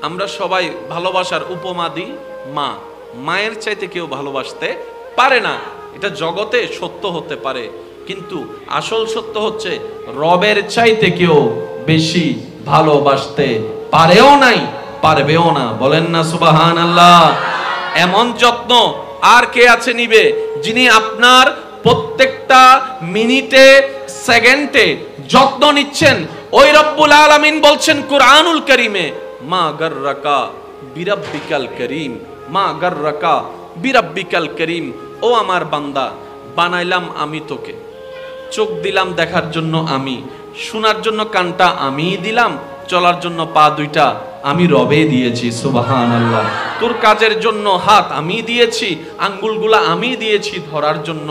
আমরা সবাই ভালোবাসার উপমা দিই মা, মায়ের চাইতে কেউ ভালোবাসতে পারে না। এটা জগতে সত্য হতে পারে, কিন্তু আসল সত্য হচ্ছে রবের চাইতে কেউ বেশি ভালোবাসতে পারেও নাই, পারবেও না। বলেন না সুবহানাল্লাহ। এমন যত্ন আর কে আছে নিবে, যিনি আপনার প্রত্যেকটা মিনিটে সেকেন্ডে যত্ন নিচ্ছেন। ওই রব্বুল আলামিন বলছেন কুরআনুল কারীমে, মা গাররাকা বিরাব্বিকাল করিম, মা গাররাকা বিরাব্বিকাল করিম। ও আমার বান্দা, বানাইলাম আমি তোকে, চোখ দিলাম দেখার জন্য আমি, শোনার জন্য কানটা আমি দিলাম, চলার জন্য পা দুইটা আমি রবে দিয়েছি। সুবহানাল্লাহ। তোর কাজের জন্য হাত আমি দিয়েছি, আঙ্গুলগুলা আমি দিয়েছি ধরার জন্য।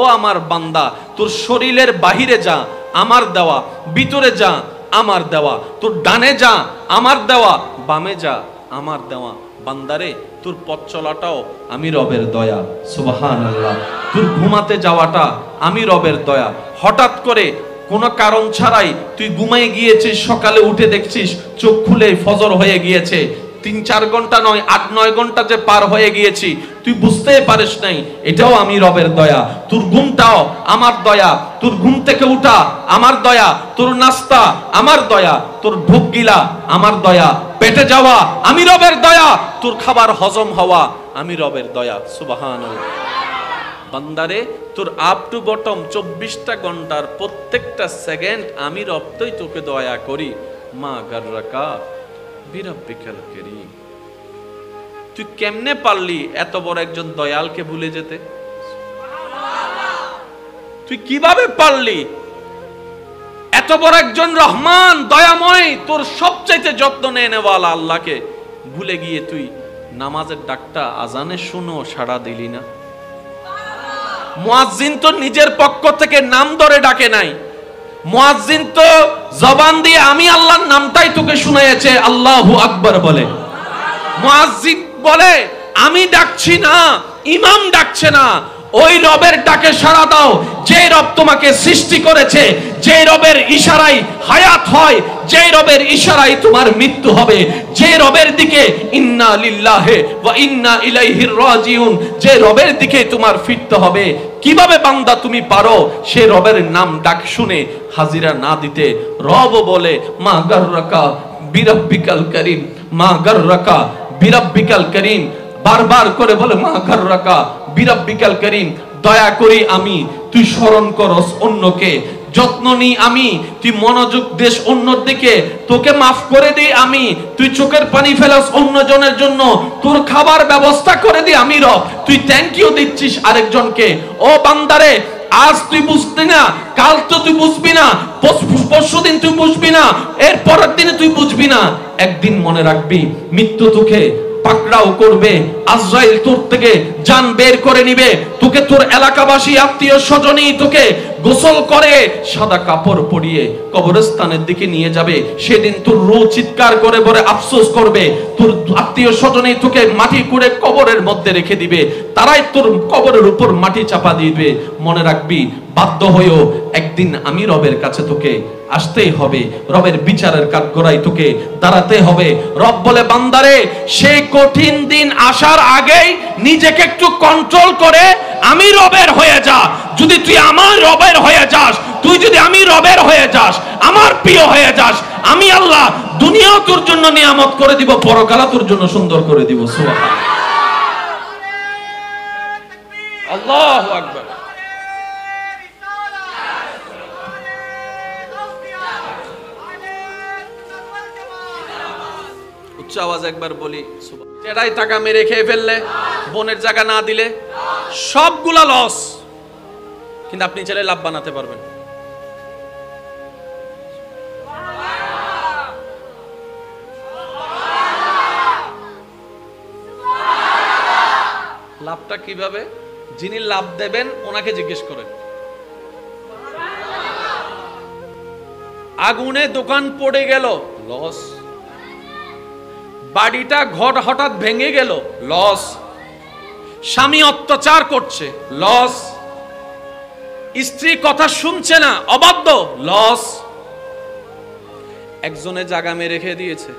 ও আমার বান্দা, তোর শরীরের বাহিরে যা আমার দেওয়া, ভিতরে যা আমার দেওয়া, তোর ডানে যা আমার দেওয়া, বামে যা আমার দেওয়া। বান্দারে, তোর পথ চলাটাও আমি রবের দয়া। সুবহানাল্লাহ। তোর ঘুমাতে যাওয়াটা আমি রবের দয়া। হঠাৎ করে কোনো কারণ ছাড়াই তুই ঘুমাই গিয়েছিস, সকালে উঠে দেখছিস চোখ খুলে ফজর হয়ে গিয়েছে, 3-4 ঘন্টা নয় 8-9 ঘন্টা যে পার হয়ে গিয়েছি, তুই বুঝতেই পারিস নাই, এটাও আমি রবের দয়া। তোর ঘুমটাও আমার দয়া, তোর ঘুম থেকে উঠা আমার দয়া, তোর নাস্তা আমার দয়া, তোর ঢোক গিলা আমার দয়া, পেটে যাওয়া আমি রবের দয়া, তোর খাবার হজম হওয়া আমি রবের দয়া। সুবহানাল্লাহ। বান্দারে, তোর আপ টু বটম 24টা ঘন্টার প্রত্যেকটা সেকেন্ড আমি রবতই তোকে দয়া করি। মা গাররাকা বিরাব্বিকাল কারীম। তুই কেমনে পারলি এত বড় একজন দয়ালকে ভুলে যেতে? তুই কিভাবে পারলি এত বড় একজন রহমান দয়াময়, তোর সবচাইতে যত্ন নেওয়ালা আল্লাহকে ভুলে গিয়ে তুই নামাজের ডাকটা আজানে শুনো সাড়া দিলি না? মুয়াজ্জিন তো নিজের পক্ষ থেকে নাম ধরে ডাকে নাই, মুয়াজ্জিন তো জবান দিয়ে আমি আল্লাহর নামটাই তোকে শুনিয়েছে, আল্লাহু আকবার বলে। মুয়াজ্জিন বলে আমি ডাকছি না, ইমাম ডাকছে না। ওই রবের ডাকে সাড়া দাও যে রব তোমাকে সৃষ্টি করেছে, যে রবের ইশারায় হায়াত হয়, যে রবের ইশারায় তোমার মৃত্যু হবে, যে রবের দিকে ইন্না লিল্লাহি ওয়া ইন্না ইলাইহির রাজিউন, যে রবের দিকে তোমার ফিরতে হবে। কিভাবে বান্দা তুমি পারো সে রবের নাম ডাক শুনে হাজিরা না দিতে? রব বলে মা গাররাকা বিরাব্বিকাল করিম, মা গাররাকা বিরাব্বিকাল করিম, বারবার করে বলে মা গাররাকা বিরাব্বিকাল করিম। দয়া করি আমি, তুই স্মরণ করস অন্যকে, যত্ন নি আমি, তুই মনোযোগ দেশ অন্যর দিকে, তোকে মাফ করে দিই আমি, তুই চোখের পানি ফেলাস অন্যজনের জন্য, তোর খাবার ব্যবস্থা করে দিই আমি রব, তুই থ্যাংক ইউ দিচ্ছিস আরেকজনকে। ও বান্দারে, আজ তুই বুঝবি না, কাল তো তুই বুঝবি না, পরশুদিন তুই বুঝবি না, এর পরের দিনে তুই বুঝবি না, একদিন মনে রাখবি মৃত্যু তোকে পাকড়াও করবে, আজরাইল তোর থেকে জান বের করে নিবে, তোকে তোর এলাকাবাসী আত্মীয় স্বজনই তোকে গোসল করে সাদা কাপড় পরিয়ে কবরস্থানের দিকে নিয়ে যাবে। সেদিন তোর রূহ চিৎকার করে বলে আফসোস করবে, তোর আত্মীয় স্বজনই তোকে মাটি করে কবরের মধ্যে রেখে দিবে, তারাই তোর কবরের উপর মাটি চাপা দিবে। মনে রাখবি, বাধ্য হয়েও একদিন আমি রবের কাছে তোকে আসতেই হবে, রবের বিচারের কাঠগড়ায় তোকে দাঁড়াতে হবে। রব বলে বান্দারে, সেই কঠিন দিন আসার আগেই নিজেকে একটু কন্ট্রোল করে আমি রবের হয়ে যা। যদি তুই আমার রবের হয়ে যাস, তুই যদি আমি রবের হয়ে যাস, আমার প্রিয় হয়ে যাস, আমি আল্লাহ দুনিয়াও তোর জন্য নিয়ামত করে দিব, পরকালও তোর জন্য সুন্দর করে দিব। সুবহানাল্লাহ, আল্লাহু আকবার। উচ্চ আওয়াজ একবার বলি, টেরাই টাকা মেরে খেয়ে ফেললে, বোনের জায়গা না দিলে, সবগুলা লস, কিন্তু আপনি চাইলে লাভ বানাতে পারবেন। লাভটা কিভাবে? যিনি লাভ দেবেন ওনাকে জিজ্ঞেস করেন। আগুনে দোকান পড়ে গেল, লস। বাড়িটা ঘর হঠাৎ ভেঙে গেল, লস। স্বামী অত্যাচার করছে, লস। স্ত্রী কথা শুনছে না, অবাধ্য, লস। একজনে জায়গা মেরে রেখে দিয়েছে,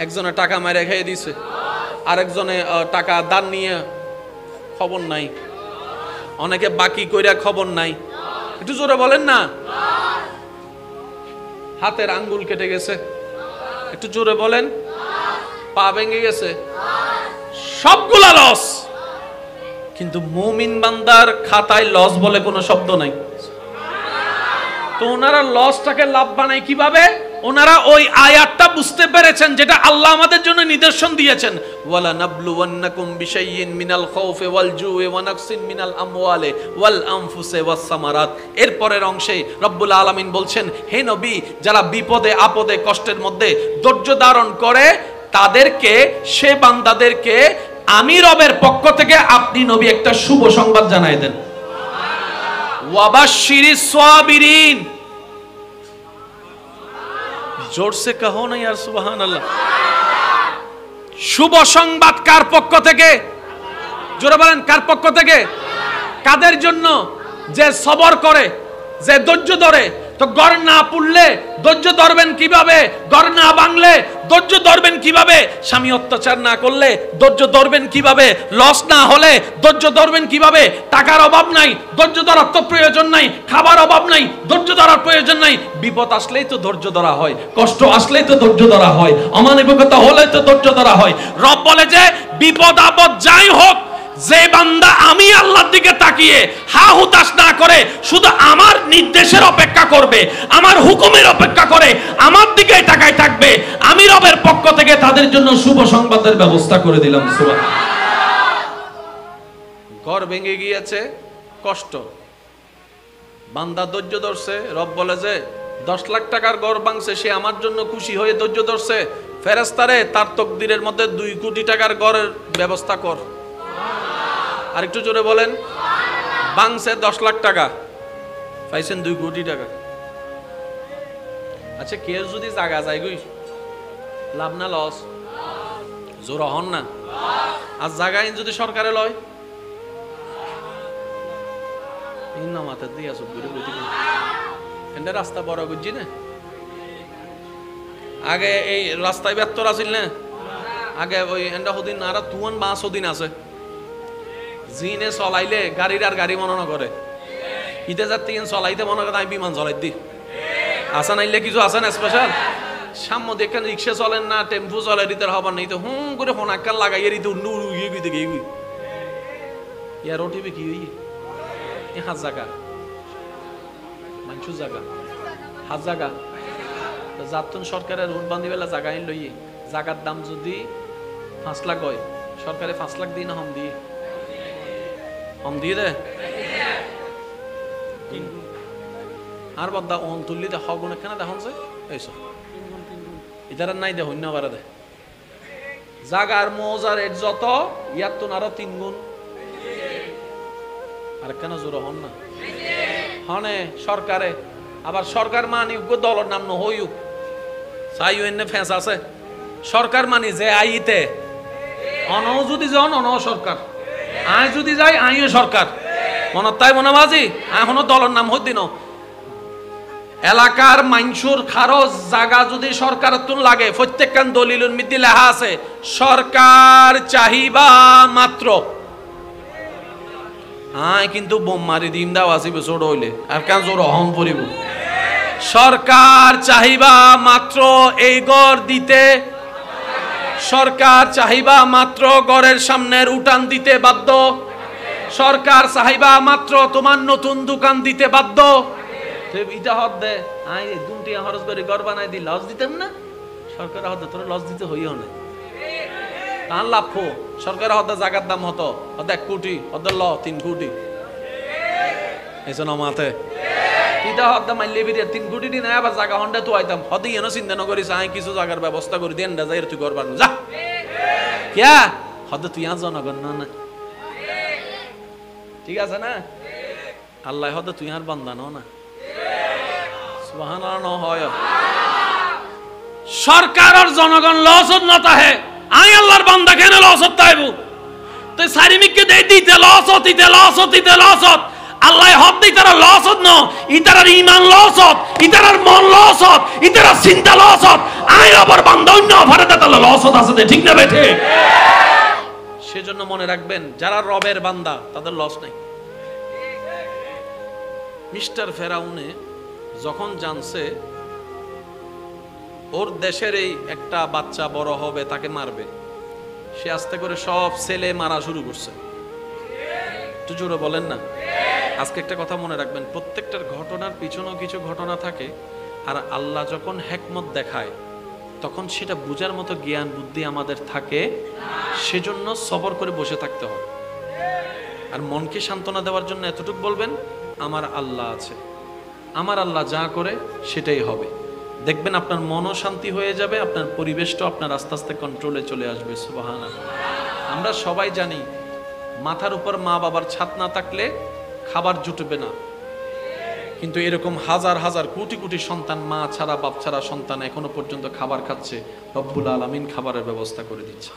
একজনে টাকা মাইরে খেয়ে দিছে, আরেকজনে টাকা দান নিয়ে খবর নাই, অনেকে বাকি কইরা খবর নাই। একটু জোরে বলেন না। হাতের আঙ্গুল কেটে গেছে, একটু জোরে বলেন। পা ভেঙে গেছে, সবগুলা লস। কিন্তু মুমিন বান্দার খাতায় লস বলে কোনো শব্দ নাই। তো ওনারা লসটাকে লাভ বানায় কিভাবে? ওনারা ওই আয়াতটা বুঝতে পেরেছেন যেটা আল্লাহ আমাদের জন্য নিদর্শন দিয়েছেন, ওয়ালা নাবলুওয়ান্নাকুম বিশাইইন মিনাল খাউফি ওয়াল জুই ওয়া নাকসিন মিনাল আমওয়ালি ওয়াল আনফুসি ওয়াস সামারাত। এর পরের অংশে রব্বুল আলামিন বলছেন, হে নবী, যারা বিপদে আপদে কষ্টের মধ্যে ধৈর্য ধারণ করে তাদেরকে, সে বান্দাদেরকে আমি রবের পক্ষ থেকে আপনি নবী একটা শুভ সংবাদ জানাই দেন। ওয়াবাশশিরিস সাবিরিন। जोर से कहो ना यार, सुबहान अल्लाह। শুভ সংবাদ কার পক্ষ থেকে? জোরে বলেন, কার পক্ষ থেকে? কাদের জন্য? যে সবর করে, যে ধৈর্য ধরে। তো ঘর না পুড়লে ধৈর্য ধরবেন কিভাবে? ঘর না ভাঙলে ধৈর্য ধরবেন কিভাবে? স্বামী অত্যাচার না করলে ধৈর্য ধরবেন কিভাবে? লস না হলে ধৈর্য ধরবেন কিভাবে? টাকার অভাব নাই, ধৈর্য ধরার তো প্রয়োজন নাই। খাবার অভাব নাই, ধৈর্য ধরার প্রয়োজন নাই। বিপদ আসলেই তো ধৈর্য ধরা হয়, কষ্ট আসলেই তো ধৈর্য ধরা হয়, অমানবিকতা হলে তো ধৈর্য ধরা হয়। রব বলে যে বিপদ আপদ যাই হোক, যে বান্দা আমি আল্লাহর দিকে তাকিয়ে হা হুতাশ না করে শুধু আমার নির্দেশের অপেক্ষা করবে, আমার হুকুমের অপেক্ষা করে আমার দিকে তাকায় থাকবে, আমি রবের পক্ষ থেকে তাদের জন্য শুভ সংবাদের ব্যবস্থা করে দিলাম। সুবহানাল্লাহ। ঘর ভেঙে গিয়েছে, কষ্ট, বান্দা ধৈর্য ধরছে। রব বলে যে 10 লাখ টাকার ঘর ভাঙছে, সে আমার জন্য খুশি হয়ে ধৈর্য ধরছে। ফেরেশতারে তার তকদিরের মধ্যে 2 কোটি টাকার ঘরের ব্যবস্থা কর। আর একটু জোরে বলেন। ভাঙছে 10 লাখ টাকা, পাইছেন 2 কোটি টাকা। আচ্ছা, কেউ যদি জায়গা যায় গই, লাভ না লস? জোর হন না। আর জায়গায় যদি সরকারে লয়, মাথা দিয়ে আসো এন্ডা রাস্তা বড় বুঝছি না। আগে এই রাস্তায় ব্যর্থ আছিল না, আগে ওই এন্ডা হদিন আর তুয়ান 5 দিন আছে। জিনে চলাইলে গাড়ির আর গাড়ি মনে করে, ইতে যাতে চলাইতে মনে করে আমি বিমান চলাই দি। আসা নাইলে কিছু আছে না স্পেশাল? সামনে দেখেন রিক্সা চলেন না, টেম্পু চলে, দিতে হবার নেই তো হুম করে ফোনাক্কাল লাগাইয়ে দিতে উন্নু উড়িয়ে গিয়ে গিয়ে গিয়ে ইয়ার ওটিপি কি হই হাত জায়গা মানুষ জায়গা হাত জায়গা যাতন সরকারের রুট বান্ধি বেলা জায়গা আইন লইয়ে জায়গার দাম যদি 5 লাখ হয়, সরকারে 5 লাখ দিই না হম দিয়ে দে। আর বদ্দা ওহম তুললি দে হগুন এখানে দেখুন যে এইসব ইতার নাই দে হন্য বারে দে জাগার মৌজার এর যত ইয়ার তো আরো 3 গুণ। আর কেন জোর হন না হনে সরকারে আবার সরকার মানি দলের নাম ন হইউক চাইও এনে ফেঁস আছে। সরকার মানি যে আইতে অন যদি যান অন সরকার, আয় যদি যাই আইও সরকার। মনত তাই মনাবাজি এখনো দলের নাম হই দিন। এলাকার মাইনসুর খারজ জায়গা যদি সরকার তুন লাগে, প্রত্যেকখান দলিলুর মধ্যে লেখা আছে সরকার চাহিবা মাত্র। আয় কিন্তু বোম মারি দিম দাও আসিবে ছোট হইলে আর কেন জোর অহম পড়িব। সরকার চাহিবা মাত্র এই গড় দিতে, সরকার চাহিবা মাত্র গড়ের সামনের উঠান দিতে বাধ্য, সরকার চাহিবা মাত্র তোমার নতুন দোকান দিতে বাধ্য। ইটা হদ দে আই দুটিয়া খরচ করে ঘর বানাই দি লস দিতেন না, সরকার হদ তোর লস দিতে হইও না। তার লাভ সরকার হদ জায়গার দাম হতো হদ 1 কোটি হদ ল 3 কোটি এসন মাথে ইটা হদ মাইলে বিরে 3 কোটি দিন আবার জায়গা হন্ডা তো আইতাম হদ ইয়েন চিন্তা ন করিস আই কিছু জায়গার ব্যবস্থা করে দেন না যাই তুই ঘর বানানো যা কিয়া হদ তুই আজ জনগণ না ঠিক আছে না। আল্লাহ হদ তুই আর বান্দানো না সুবহানাল্লাহ হয়। সরকার আর জনগণ লস না তাহে আই আল্লাহর বান্দা কেন লস তাইবু তো সারিমিককে দেই দিতে লস হতিতে লস হতিতে লস হত আল্লাহ হদ দিতারা লস হত ন ইতারার ঈমান লস হত ইতারার মন লস হত ইতারার চিন্তা লস হত আই আবার বান্দা অন্য ভারে তাহলে লস বরকত আছে, ঠিক না বেঠে? সেজন্য মনে রাখবেন, যারা রবের বান্দা তাদের লস নাই। মিস্টার ফেরাউনে যখন জানছে ওর দেশের এই একটা বাচ্চা বড় হবে, তাকে মারবে, সে আস্তে করে সব ছেলে মারা শুরু করছে। একটু জোরে বলেন না। আজকে একটা কথা মনে রাখবেন, প্রত্যেকটার ঘটনার পিছনেও কিছু ঘটনা থাকে, আর আল্লাহ যখন হিকমত দেখায় তখন সেটা বোঝার মতো জ্ঞান বুদ্ধি আমাদের থাকে, সেজন্য সবর করে বসে থাকতে হয়। আর মনকে সান্ত্বনা দেওয়ার জন্য এতটুকু বলবেন, আমার আল্লাহ আছে, আমার আল্লাহ যা করে সেটাই হবে। দেখবেন আপনার মনও শান্তি হয়ে যাবে, আপনার পরিবেশটাও আপনার আস্তে আস্তে কন্ট্রোলে চলে আসবে। সুবহানাল্লাহ। আমরা সবাই জানি মাথার উপর মা বাবার ছাদ না থাকলে খাবার জুটবে না, কিন্তু এরকম হাজার হাজার কোটি কোটি সন্তান মা ছাড়া বাপ ছাড়া সন্তান এখনো পর্যন্ত খাবার খাচ্ছে, রব্বুল আলামিন খাবারের ব্যবস্থা করে দিচ্ছে।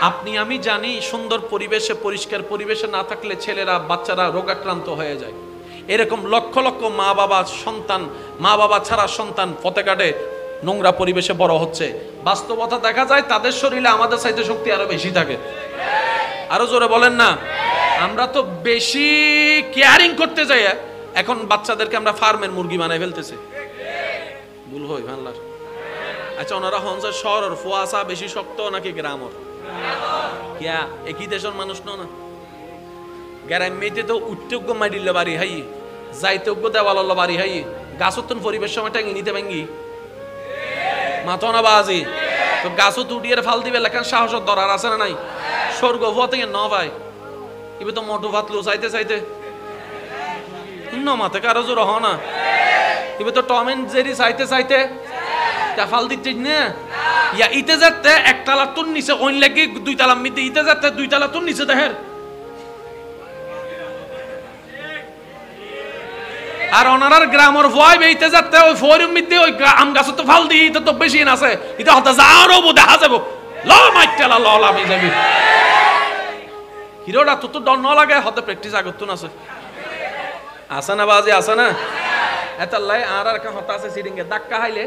আপনি আমি জানি সুন্দর পরিবেশে পরিষ্কার পরিবেশে না থাকলে ছেলেরা বাচ্চারা রোগাক্রান্ত হয়ে যায়। এরকম লক্ষ লক্ষ মা বাবা সন্তান, মা বাবা ছাড়া সন্তান পথে ঘাটে নোংরা পরিবেশে বড় হচ্ছে। বাস্তবতা দেখা যায় তাদের শরীরে আমাদের চাইতে শক্তি আরো বেশি থাকে। আরো জোরে বলেন না। আমরা তো বেশি কেয়ারিং করতে যাই, এখন বাচ্চাদেরকে আমরা ফার্মের মুরগি বানাই ফেলতেছি। ভুল হই বাংলার। আচ্ছা, ওনারা হনসার শহরের ফুয়াশা বেশি শক্ত নাকি গ্রামর? কিয়া একই দেশের মানুষ না? গ্রামেতে তো উঠতেজ্ঞ মাইডিল বাড়ি হাই, যাইতেজ্ঞ দেওয়াল বাড়ি হাই, গাছতন পরিবেশ সময় টাঙ্গি নিতে ভাঙ্গি মাথা না বাজি তো গাছও তুটিয়ে ফাল দিবে লেখান সাহসের দরার আছে না নাই? স্বর্গ ফুয়া থেকে ন ভাই, এবার তো মোটু ভাত লো চাইতে চাইতে মাথা কারো জোর হ না, এবার তো টম এন্ড জেরি চাইতে চাইতে ফাল দিচ্ছিস না। ইয়া ইতে যাতে একতলা তোর নিচে ওই লাগে দুই তালা মিতে, ইতে যাতে দুই তালা তোর নিচে দেহের। আর ওনার গ্রামের ভয় বেইতে যাতে ওই ফোরিম মিতে ওই আম গাছ তো ফাল দিই, এটা তো বেশি না আছে, এটা হতে যাওয়ারও দেখা যাবো ল মাইটেলা ল লামি যাবি। হিরোটা তো ডর ন লাগে, হতে প্র্যাকটিস আগত আছে আছে না বাজি আছে না? এত লাই আর একটা হতা আছে সিডিংয়ে ধাক্কা খাইলে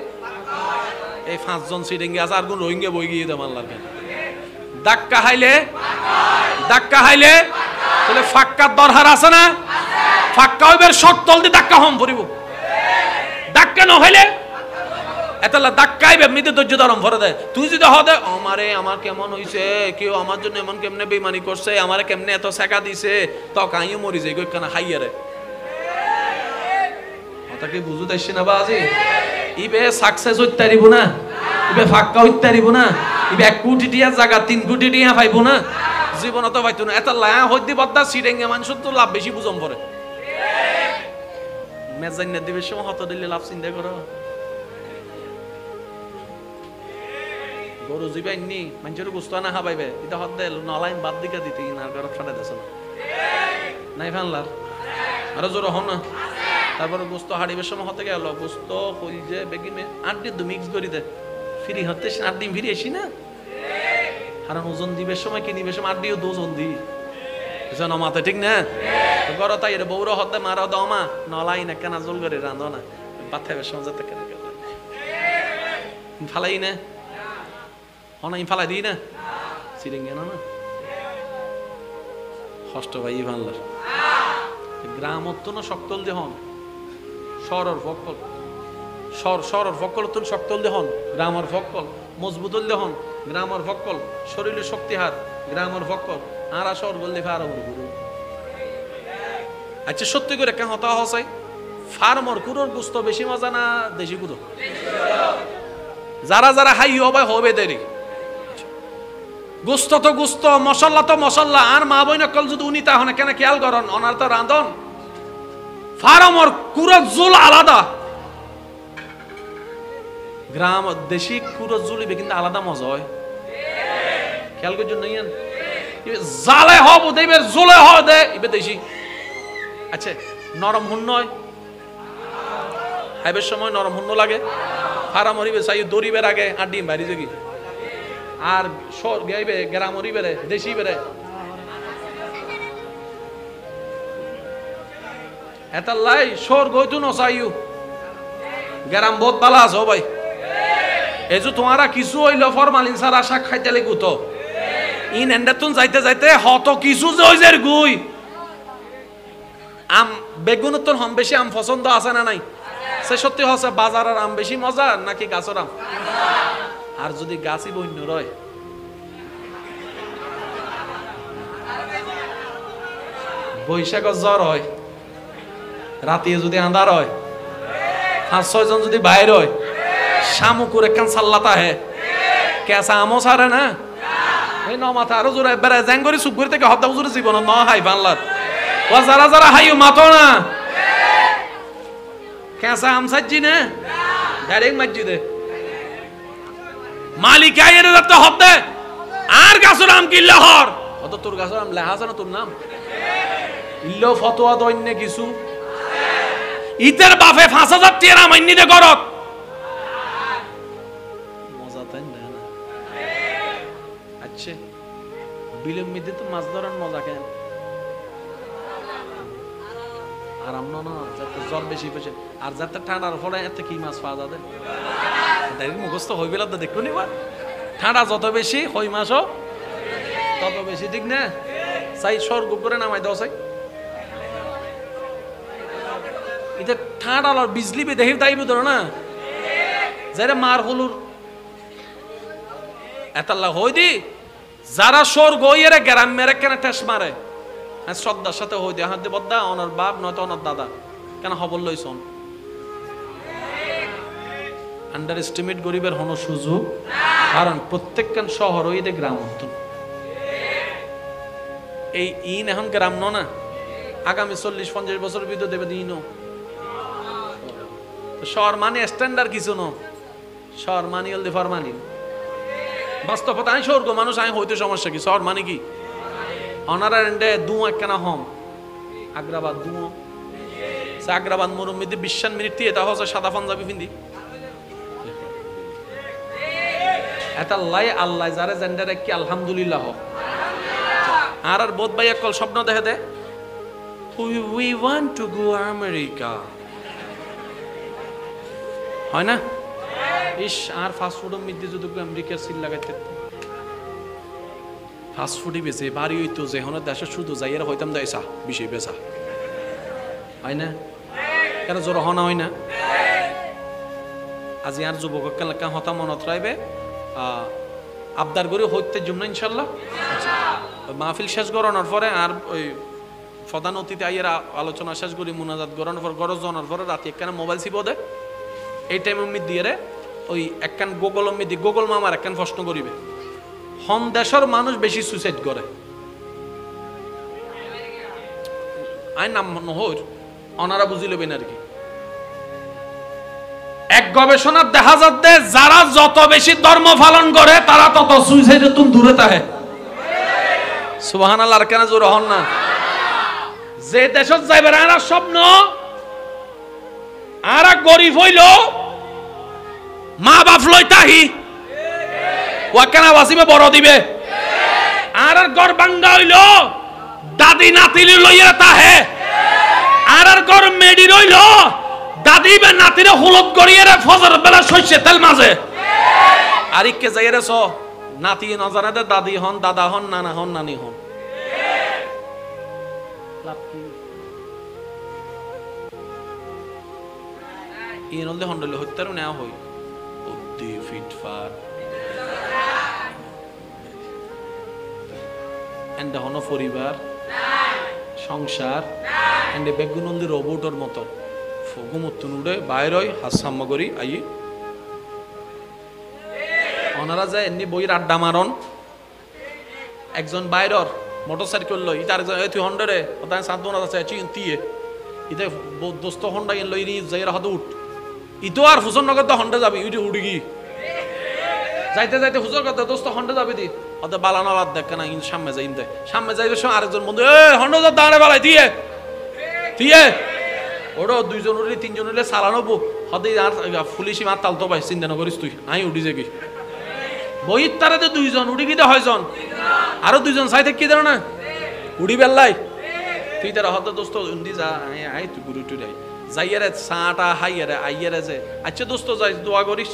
এই 5 জন সিডিংয়ে আছে, আর কোন রোহিঙ্গা বই গিয়ে দেব আল্লাহর কাছে। ধাক্কা খাইলে তাহলে ফাক্কার দরকার আছে না? ফাক্কা হইবার শর্ত তলদি ধাক্কা হম পড়িব, ধাক্কা না হইলে এতলা ধাক্কাই এমনিতে ধৈর্য ধরম ভরে দেয়। তুই যদি হদে আমারে আমার কেমন হইছে, কেউ আমার জন্য এমন কেমনে বেইমানি করছে, আমারে কেমনে এত শেখা দিছে, তো কাইও মরি যাই কেন হাইয়ারে তাকে বুঝু দেখছি না বাজি। ইবে সাকসেস হইতে পারিব না, ইবে ফাক্কা হইতে পারিব না, ইবে 1 কোটি টিয়া জায়গা 3 কোটি টিয়া পাইব না, জীবন তো পাইতো না। এত লায়া হইতে বদ্দা সিডেঙ্গে মানুষের তো লাভ বেশি বুঝম পড়ে। মেজাইন দিবের সময় হত দিলে লাভ চিন্তা করো। গরু জিবাইনি মানুষের গুস্ত না হাবাইবে, এটা হত দে নলাইন বাদ দিকে দিতে ইনার গরব ছাড়া দেছ না নাই ফানলার আরো জোর হন না। তারপরে গোস্ত হাড়িবের সময় হতে গেল গোস্ত হই যে বেগিনে 8 দিন তো মিক্স করি দে ফ্রি হতে 8 দিন ফ্রি আসি না। কারণ ওজন দিবের সময় কি নিবের সময় 8 দিও 2 ওজন দি জানো মাথা ঠিক না? গর তাই রে বউরা হতে মারা দমা নলাই না কেন জল করে রাঁধো না বাথাবের সময় যেতে কেন ফালাই না অনাই ফালাই দিই না সিরিঙ্গে না কষ্ট ভাই ভাল্লার গ্রাম অত্যন্ত শক্তল দেহন শহরের ফকল শহরের ফকল অত্যন্ত শক্তল দেহন গ্রামের ফকল মজবুতল দেহন গ্রামের ফকল শরীরের শক্তি হার গ্রামের ফকল আর শহর বললে ফারা গুরু। আচ্ছা সত্যি করে কেন হতা হসাই ফার্মর কুরোর গুস্ত বেশি মজা না দেশি কুরো? যারা যারা হাই হবে দেরি গুস্ত তো গুস্ত মশলা তো মশলা। আর মা বই নকল যদি উনি তাহলে কেন খেয়াল করন ওনার তো রাঁধন ফার্মর কুরোর জুল আলাদা, গ্রাম দেশি কুরোর জুলিবে কিন্তু আলাদা মজা হয়। খেয়াল করছেন নাই? জালে হব দেবে জোলে হ দে ইবে দেশি। আচ্ছা নরম হুন নয় হাইবের সময় নরম হুন্ন লাগে ফার্ম হরিবে চাই দড়িবের আগে আর ডিম বাড়ি যোগী আর সর গাইবে গ্রাম হরিবে দেশি বেড়ে এটা লাই সর গইতু নসাইউ গ্রাম বহুত বালা আছো ভাই এই যে তোমারা কিছু হইলো ফরমালিন সারা শাক খাইতে লাগু তো ইন এন্ডাতুন যাইতে যাইতে হত কিছু যে হই যার গুই আম বেগুন তো হম বেশি আম পছন্দ আছে না নাই সে সত্যি হচ্ছে বাজারের আম বেশি মজা নাকি গাছের আম আর যদি গাছই বন্য রয় বৈশাখের জ্বর হয় রাতে যদি আন্ধার হয় 5-6 জন যদি বাইর হয় শামুকুর একখান সাল্লাতা হে কেসা আমও সারে না এই ন মাথা আরো জোরে বেড়ে জ্যাঙ্গরি সুপুরি থেকে হত্যা হুজুর জীবন ন হাই বাংলার ও যারা যারা হাইও মাতো না কেসা আম সাজ্জি না ডাইরেক্ট মসজিদে মালিক আইরে রাতে হত্যা আর গাছের আম কিল্লা হর অত তোর গাছের আম লেহা আছে না তোর নাম ইল্লো ফতোয়া দৈন্য কিছু ইতের বাপে 5000 টিয়ার আমাইনি দে করত মজা তাই না আচ্ছা বিলম্বিতে তো মাছ ধরার মজা কেন আরাম না যাতে জ্বর বেশি পেছে আর যাতে ঠান্ডার ফলে এত কি মাছ পাওয়া যাবে ডাইরেক্ট মুখস্থ হইবে না দেখো নিবা ঠান্ডা যত বেশি হই মাছও তত বেশি ঠিক না চাই স্বর্গ করে নামাই দাও চাই এটা ঠান্ডা আর বিজলি বে দেখি তাই বুঝো না যারা মার হলুর এতাল্লা হই দি যারা স্বর্গ হইরে গ্রাম মেরে কেন ঠেস মারে হ্যাঁ শ্রদ্ধার সাথে হই দিয়ে হাতে বদ্দা অনর বাপ নয়তো অনর দাদা কেন খবর লইছন আন্ডার এস্টিমেট গরিবের হনো সুযোগ কারণ প্রত্যেকখান শহর হইতে গ্রাম হতো এই ইন এখন গ্রাম না আগামী 40-50 বছর ভিতর দেবে দিনও শহর মানে স্ট্যান্ডার্ড কিছু ন শহর মানি হল ফরমানি বাস্তবতা আমি স্বর্গ মানুষ আমি হইতে সমস্যা কি শহর মানে কি অনারার এন্ডে দু একখানা হম আগ্রাবাদ দু আগ্রাবাদ মরুমিতে 20 মিনিট দিয়ে তা হচ্ছে সাদা পাঞ্জাবি পিন্দি এটা লাই আল্লাহ যারে জেন্ডারে কি আলহামদুলিল্লাহ আর বোধ ভাই একল স্বপ্ন দেখে দে we want to go America হয় না ইস আর ফাস্ট ফুড মধ্যে যদি আমেরিকার সিল লাগাইতে ফাস্ট ফুডই বেছে বাড়ি হইতো যে হন দেশে শুধু যাইয়ের হইতাম দেয়সা বিষয় বেচা হয় না কেন জোর হনা হয় না আজি আর যুবক কালকা হতা মনত রাইবে আবদার করে হইতে জুমনা ইনশাল্লাহ মাহফিল শেষ করানোর পরে আর ওই প্রধান অতিথি আইয়ের আলোচনা শেষ করি মুনাজাত করানোর পর গরজ জানার পরে রাতে একখানা মোবাইল চিপ দে এই টাইমের মধ্যে দিয়ে ওই একখান গুগল মধ্যে গুগল মামার একখান প্রশ্ন করিবে হন দেশের মানুষ বেশি সুইসাইড করে আই নাম নহর অনারা বুঝি লবেন আর কি এক গবেষণার দেখা যাচ্ছে যারা যত বেশি ধর্ম পালন করে তারা তত সুইসাইডের তুম দূরে থাকে সুবহানাল্লাহ আর কেন জোর হন না যে দেশত যাইবার আর স্বপ্ন আর গরিব হইল মা বাপ লই তাহি ওয়াকানা ওয়াসিবে বড় দিবে আর গর বাঙ্গা হইল দাদি নাতিলি লইয়া তাহে আর গর মেডি রইল দাদি বে নাতিরে হলুদ করিয়ে ফজর বেলা শস্যে তেল মাঝে আর ইকে যাইরে স নাতি না জানে দে দাদি হন দাদা হন নানা হন নানি হন ইন হলে হন্ডলে হত্যারও নেওয়া হই বুদ্ধি ফিটফাট এন্ড হন পরিবার সংসার এন্ড বেগুনন্দি রোবটর মতো ফগুমুত্তুন উড়ে বাইরই হাসাম্মা করি আই ওনারা যায় এমনি বইয়ের আড্ডা মারন একজন বাইরর মোটরসাইকেল লই ইতার তুই হন্ডরে ওটা সাতজন আছে চিন্তিয়ে ইতে দোস্ত হন্ডা লই নি যাইরা হাত উঠ ইতো আর হুজুর নগর তো হন্ডা যাবি উঠে উঠে কি যাইতে যাইতে হুজুর কথা দোস্ত হন্ডা যাবি দি ওতে বালানা বাদ দেখ না ইন সামনে যাই ইনতে সামনে যাইবে সে আরেকজন বন্ধু এ হন্ডা যা দাঁড়ে বালাই দিয়ে দিয়ে ওড়ো দুইজন উঠলে তিনজন উঠলে সালানো হদে আর পুলিশি মার তাল তো ভাই চিন্তা না করিস তুই আই উঠি যে কি বইত তারাতে দুইজন উঠি কি দে হয়জন আরো দুইজন সাইতে কি দেন না উড়ি বেল্লাই তুই তারা হদ দোস্ত উন্দি যা আই তুই গুরু টুই যাইয়ারে সাটা হাইয়ারে আইয়ারে যে আচ্ছা দোস্ত যাই দোয়া করিস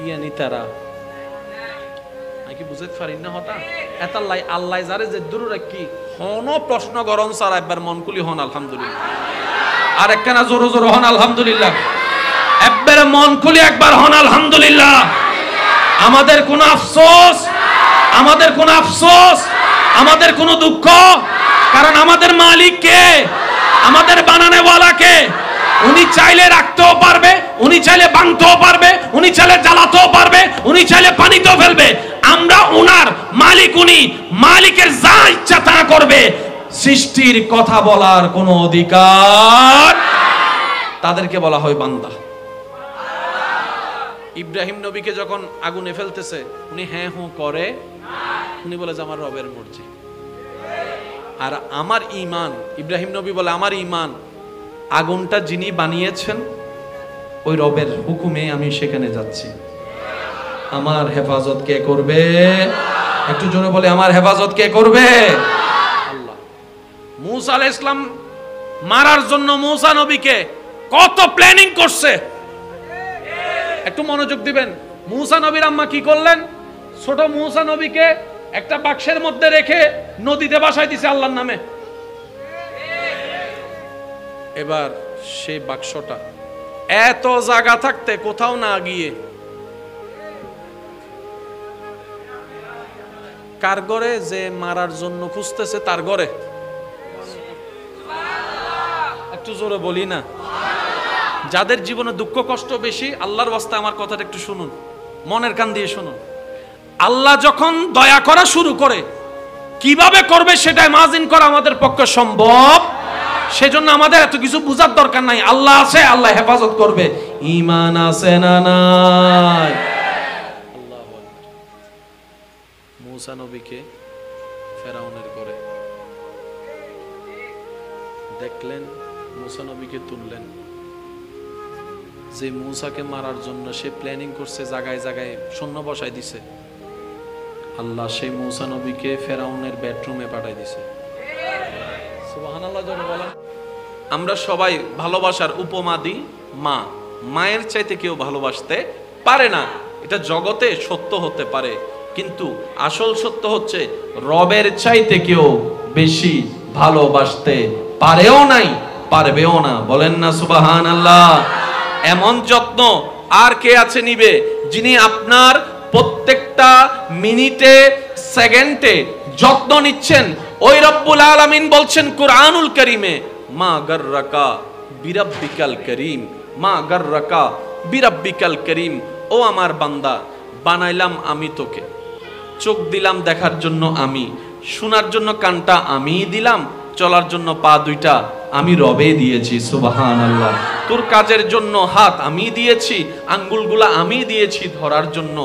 ইয়ানি তারা নাকি বুঝতে পারি না হতা এতাল্লাই আল্লাহ যারে যে দূর রাখি হন প্রশ্ন গরম সারা একবার মন খুলি হন আলহামদুলিল্লাহ আর একখানা জোরে জোরে হন আলহামদুলিল্লাহ একবার মন খুলি একবার হন আলহামদুলিল্লাহ আমাদের কোনো আফসোস আমাদের কোনো আফসোস আমাদের কোনো দুঃখ কারণ আমাদের মালিক কে আমাদের বানানেওয়ালা কে উনি চাইলে রাখতেও পারবে উনি চাইলে ভাঙতেও পারবে উনি চাইলে জ্বালাতেও পারবে উনি চাইলে পানিতেও ফেলবে আমরা উনার মালিক উনি মালিকের যা ইচ্ছা তা করবে সৃষ্টির কথা বলার কোনো অধিকার তাদেরকে বলা হয় বান্দা ইব্রাহিম নবীকে যখন আগুনে ফেলতেছে উনি হ্যাঁ হুঁ করে উনি বলে যে আমার রবের মর্জি আর আমার ঈমান ইব্রাহিম নবী বলে আমার ঈমান আগুনটা যিনি বানিয়েছেন ওই রবের হুকুমে আমি সেখানে যাচ্ছি আমার হেফাজত কে করবে একটু জোরে বলে আমার হেফাজত কে করবে আল্লাহ মূসা আলাইহিস সালাম মারার জন্য মূসা নবীকে কত প্ল্যানিং করছে একটু মনোযোগ দিবেন মূসা নবীর আম্মা কি করলেন ছোট মূসা নবীকে একটা বাক্সের মধ্যে রেখে নদীতে ভাসাই দিয়েছে আল্লাহর নামে এবার সেই বাক্সটা এত জায়গা থাকতে কোথাও না গিয়ে কার ঘরে যে মারার জন্য খুঁজতেছে তার ঘরে একটু জোরে বলি না যাদের জীবনে দুঃখ কষ্ট বেশি আল্লাহর ওয়াস্তে আমার কথাটা একটু শুনুন মনের কান দিয়ে শুনুন আল্লাহ যখন দয়া করা শুরু করে কিভাবে করবে সেটা ইমাজিন করা আমাদের পক্ষে সম্ভব সেজন্য আমাদের এত কিছু বোঝার দরকার নাই আল্লাহ আছে আল্লাহ হেফাজত করবে ঈমান আছে না নাই আল্লাহু আকবার মূসা নবীকে ফেরাউনের ঘরে দেখলেন মূসা নবীকে তুললেন যে মূসাকে মারার জন্য সে প্ল্যানিং করছে জায়গায় জায়গায় সৈন্য বসায় দিছে আল্লাহ সেই মূসা নবীকে ফেরাউনের বেডরুমে পাঠায় দিছে সুবহানাল্লাহ জোরে বলেন আমরা সবাই ভালোবাসার উপমা দিই মা মায়ের চাইতে কেউ ভালোবাসতে পারে না এটা জগতে সত্য হতে পারে কিন্তু আসল সত্য হচ্ছে রবের চাইতে কেউ বেশি ভালোবাসতে পারেও নাই পারবেও না বলেন না সুবহানাল্লাহ এমন যত্ন আর কে আছে নিবে যিনি আপনার প্রত্যেকটা মিনিটে সেকেন্ডে যত্ন নিচ্ছেন ওই রব্বুল আলামিন বলছেন কুরআনুল কারীমে মা গাররাকা বিরাব্বিকাল কারীম মা গাররাকা বিরাব্বিকাল কারীম ও আমার বান্দা বানাইলাম আমি তোকে চোখ দিলাম দেখার জন্য আমি শোনার জন্য কানটা আমিই দিলাম চলার জন্য পা দুইটা আমি রবে দিয়েছি সুবহানাল্লাহ তোর কাজের জন্য হাত আমি দিয়েছি আঙ্গুলগুলা আমি দিয়েছি ধরার জন্য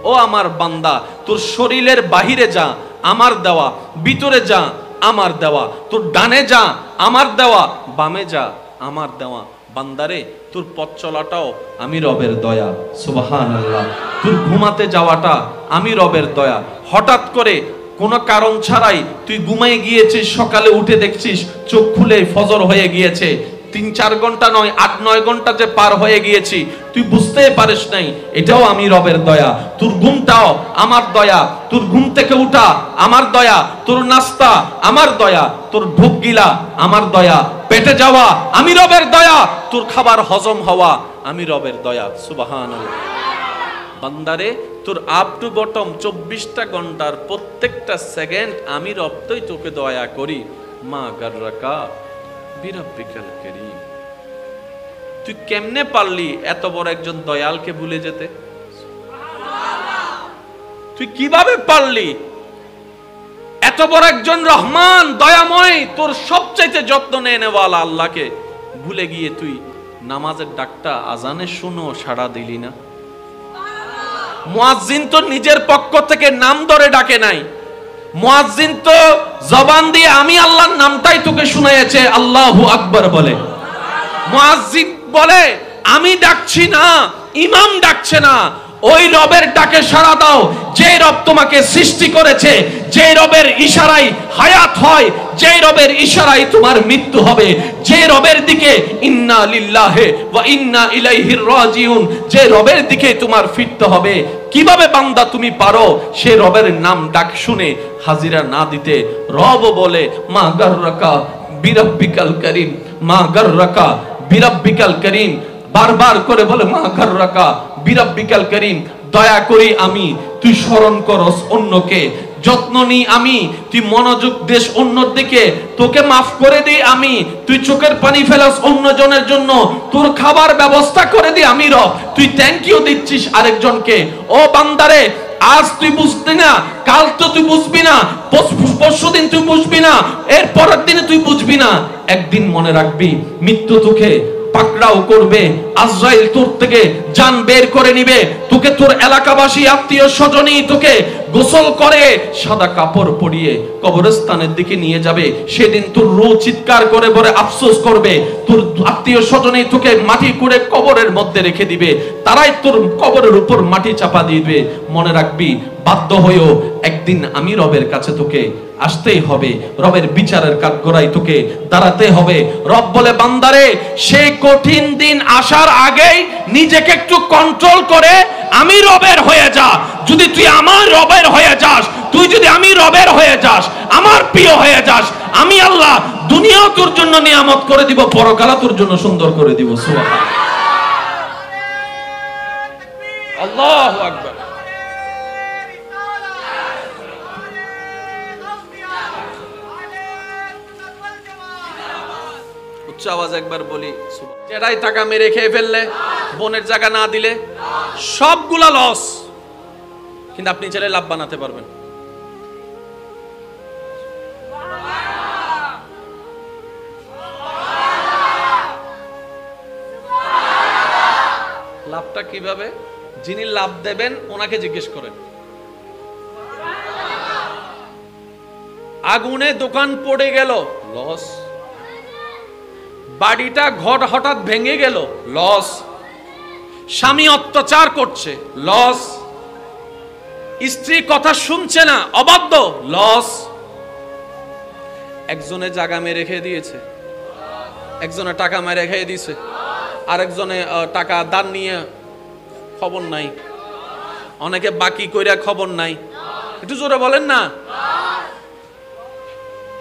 ও আমার বান্দা তোর শরীরের বাহিরে যা আমার দেওয়া ভিতরে যা আমার দেওয়া তোর ডানে যা আমার দেওয়া বামে যা আমার দেওয়া বান্দারে তোর পথ চলাটাও আমি রবের দয়া সুবহানাল্লাহ তোর ঘুমাতে যাওয়াটা আমি রবের দয়া হঠাৎ করে কোনো কারণ ছাড়াই তুই ঘুমায় গিয়েছিস সকালে উঠে দেখছিস চোখ খুলে ফজর হয়ে গিয়েছে 3-4 ঘন্টা নয় 8-9 ঘন্টা যে পার হয়ে গিয়েছি তুই বুঝতে পারিস নাই এটাও আমি রবের দয়া তোর ঘুমটাও আমার দয়া তোর ঘুম থেকে উঠা আমার দয়া তোর নাস্তা আমার দয়া তোর ঢোক গিলা আমার দয়া পেটে যাওয়া আমি রবের দয়া তোর খাবার হজম হওয়া আমি রবের দয়া সুবহানাল্লাহ বান্দারে তোর আপ টু বটম 24টা ঘন্টার প্রত্যেকটা সেকেন্ড আমি রবতই তোকে দয়া করি মা গাররাকা বিরাব্বিকাল কারীম তুই কেমনে পারলি এত বড় একজন দয়ালকে ভুলে যেতে তুই কিভাবে পারলি এত বড় একজন রহমান দয়াময় তোর সবচাইতে যত্ন নেওয়ালা আল্লাহকে ভুলে গিয়ে তুই নামাজের ডাকটা আজানে শুনো সাড়া দিলি না মুয়াজ্জিন তো নিজের পক্ষ থেকে নাম ধরে ডাকে নাই মুয়াজ্জিন তো জবান দিয়ে আমি আল্লাহর নামটাই তোকে শুনাইছে আল্লাহু আকবার বলে মুয়াজ্জিন বলে আমি ডাকছি না ইমাম ডাকছে না ওই রবের ডাকে সাড়া দাও যে রব তোমাকে সৃষ্টি করেছে, যে রবের ইশারায় হায়াত হয়, যে রবের ইশারায় তোমার মৃত্যু হবে, যে রবের দিকে ইন্না লিল্লাহি ওয়া ইন্না ইলাইহির রাজিউন, যে রবের দিকে তোমার ফিরতে হবে, কিভাবে বান্দা তুমি পারো সে রবের নাম ডাক শুনে হাজিরা না দিতে? রব বলে মা গাররাকা বিরাব্বিকাল করিম, মা গাররাকা বিরাব্বিকাল করিম, বারবার করে বলে মা গাররাকা বিরাব্বিকাল করিম, দয়া করি আমি, তুই স্মরণ করস অন্যকে, যত্ন নি আমি, তুই মনোযোগ দেশ অন্যর দিকে, তোকে মাফ করে দিই আমি, তুই চোখের পানি ফেলাস অন্যজনের জন্য, তোর খাবার ব্যবস্থা করে দিই আমি রব, তুই থ্যাংক ইউ দিচ্ছিস আরেকজনকে। ও বান্দারে, আজ তুই বুঝবি না, কাল তো তুই বুঝবি না, পরশু দিন তুই বুঝবি না, এর পরের দিনে তুই বুঝবি না, একদিন মনে রাখবি মৃত্যু তোকে পাকড়াও করবে, আজরাইল তোর থেকে জান বের করে নিবে, তোকে তোর এলাকাবাসী আত্মীয় স্বজনই তোকে গোসল করে সাদা কাপড় পরিয়ে কবরস্থানের দিকে নিয়ে যাবে। সেদিন তোর রূহ চিৎকার করে বলে আফসোস করবে, তোর আত্মীয় স্বজনই তোকে মাটি করে কবরের মধ্যে রেখে দিবে, তারাই তোর কবরের উপর মাটি চাপা দিবে। মনে রাখবি, বাধ্য হয়েও একদিন আমি রবের কাছে তোকে আসতেই হবে, রবের বিচারের কাঠগড়ায় তোকে দাঁড়াতে হবে। রব বলে বান্দারে, সেই কঠিন দিন আসার আগেই নিজেকে একটু কন্ট্রোল করে আমি রবের হয়ে যা। যদি তুই আমার রবের হয়ে যাস, তুই যদি আমি রবের হয়ে যাস, আমার প্রিয় হয়ে যাস, আমি আল্লাহ দুনিয়াও তোর জন্য নিয়ামত করে দিব, পরকালও তোর জন্য সুন্দর করে দিব। সুবহানাল্লাহ, আল্লাহু আকবার। উচ্চ আওয়াজ একবার বলি, যেটাই টাকা মেরে খেয়ে ফেললে, বোনের জায়গা না দিলে, সবগুলা লস, কিন্তু আপনি চাইলে লাভ বানাতে পারবেন। লাভটা কিভাবে? যিনি লাভ দেবেন ওনাকে জিজ্ঞেস করেন। আগুনে দোকান পড়ে গেল, লস। বাড়িটা ঘর হঠাৎ ভেঙে গেল, লস। স্বামী অত্যাচার করছে, লস। স্ত্রী কথা শুনছে না, অবাধ্য, লস। একজনে জায়গা মেরে রেখে দিয়েছে, একজনে টাকা মেরে রেখে দিয়েছে, আরেকজনে টাকা দান নিয়ে খবর নাই, অনেকে বাকি কইরা খবর নাই। একটু জোরে বলেন না।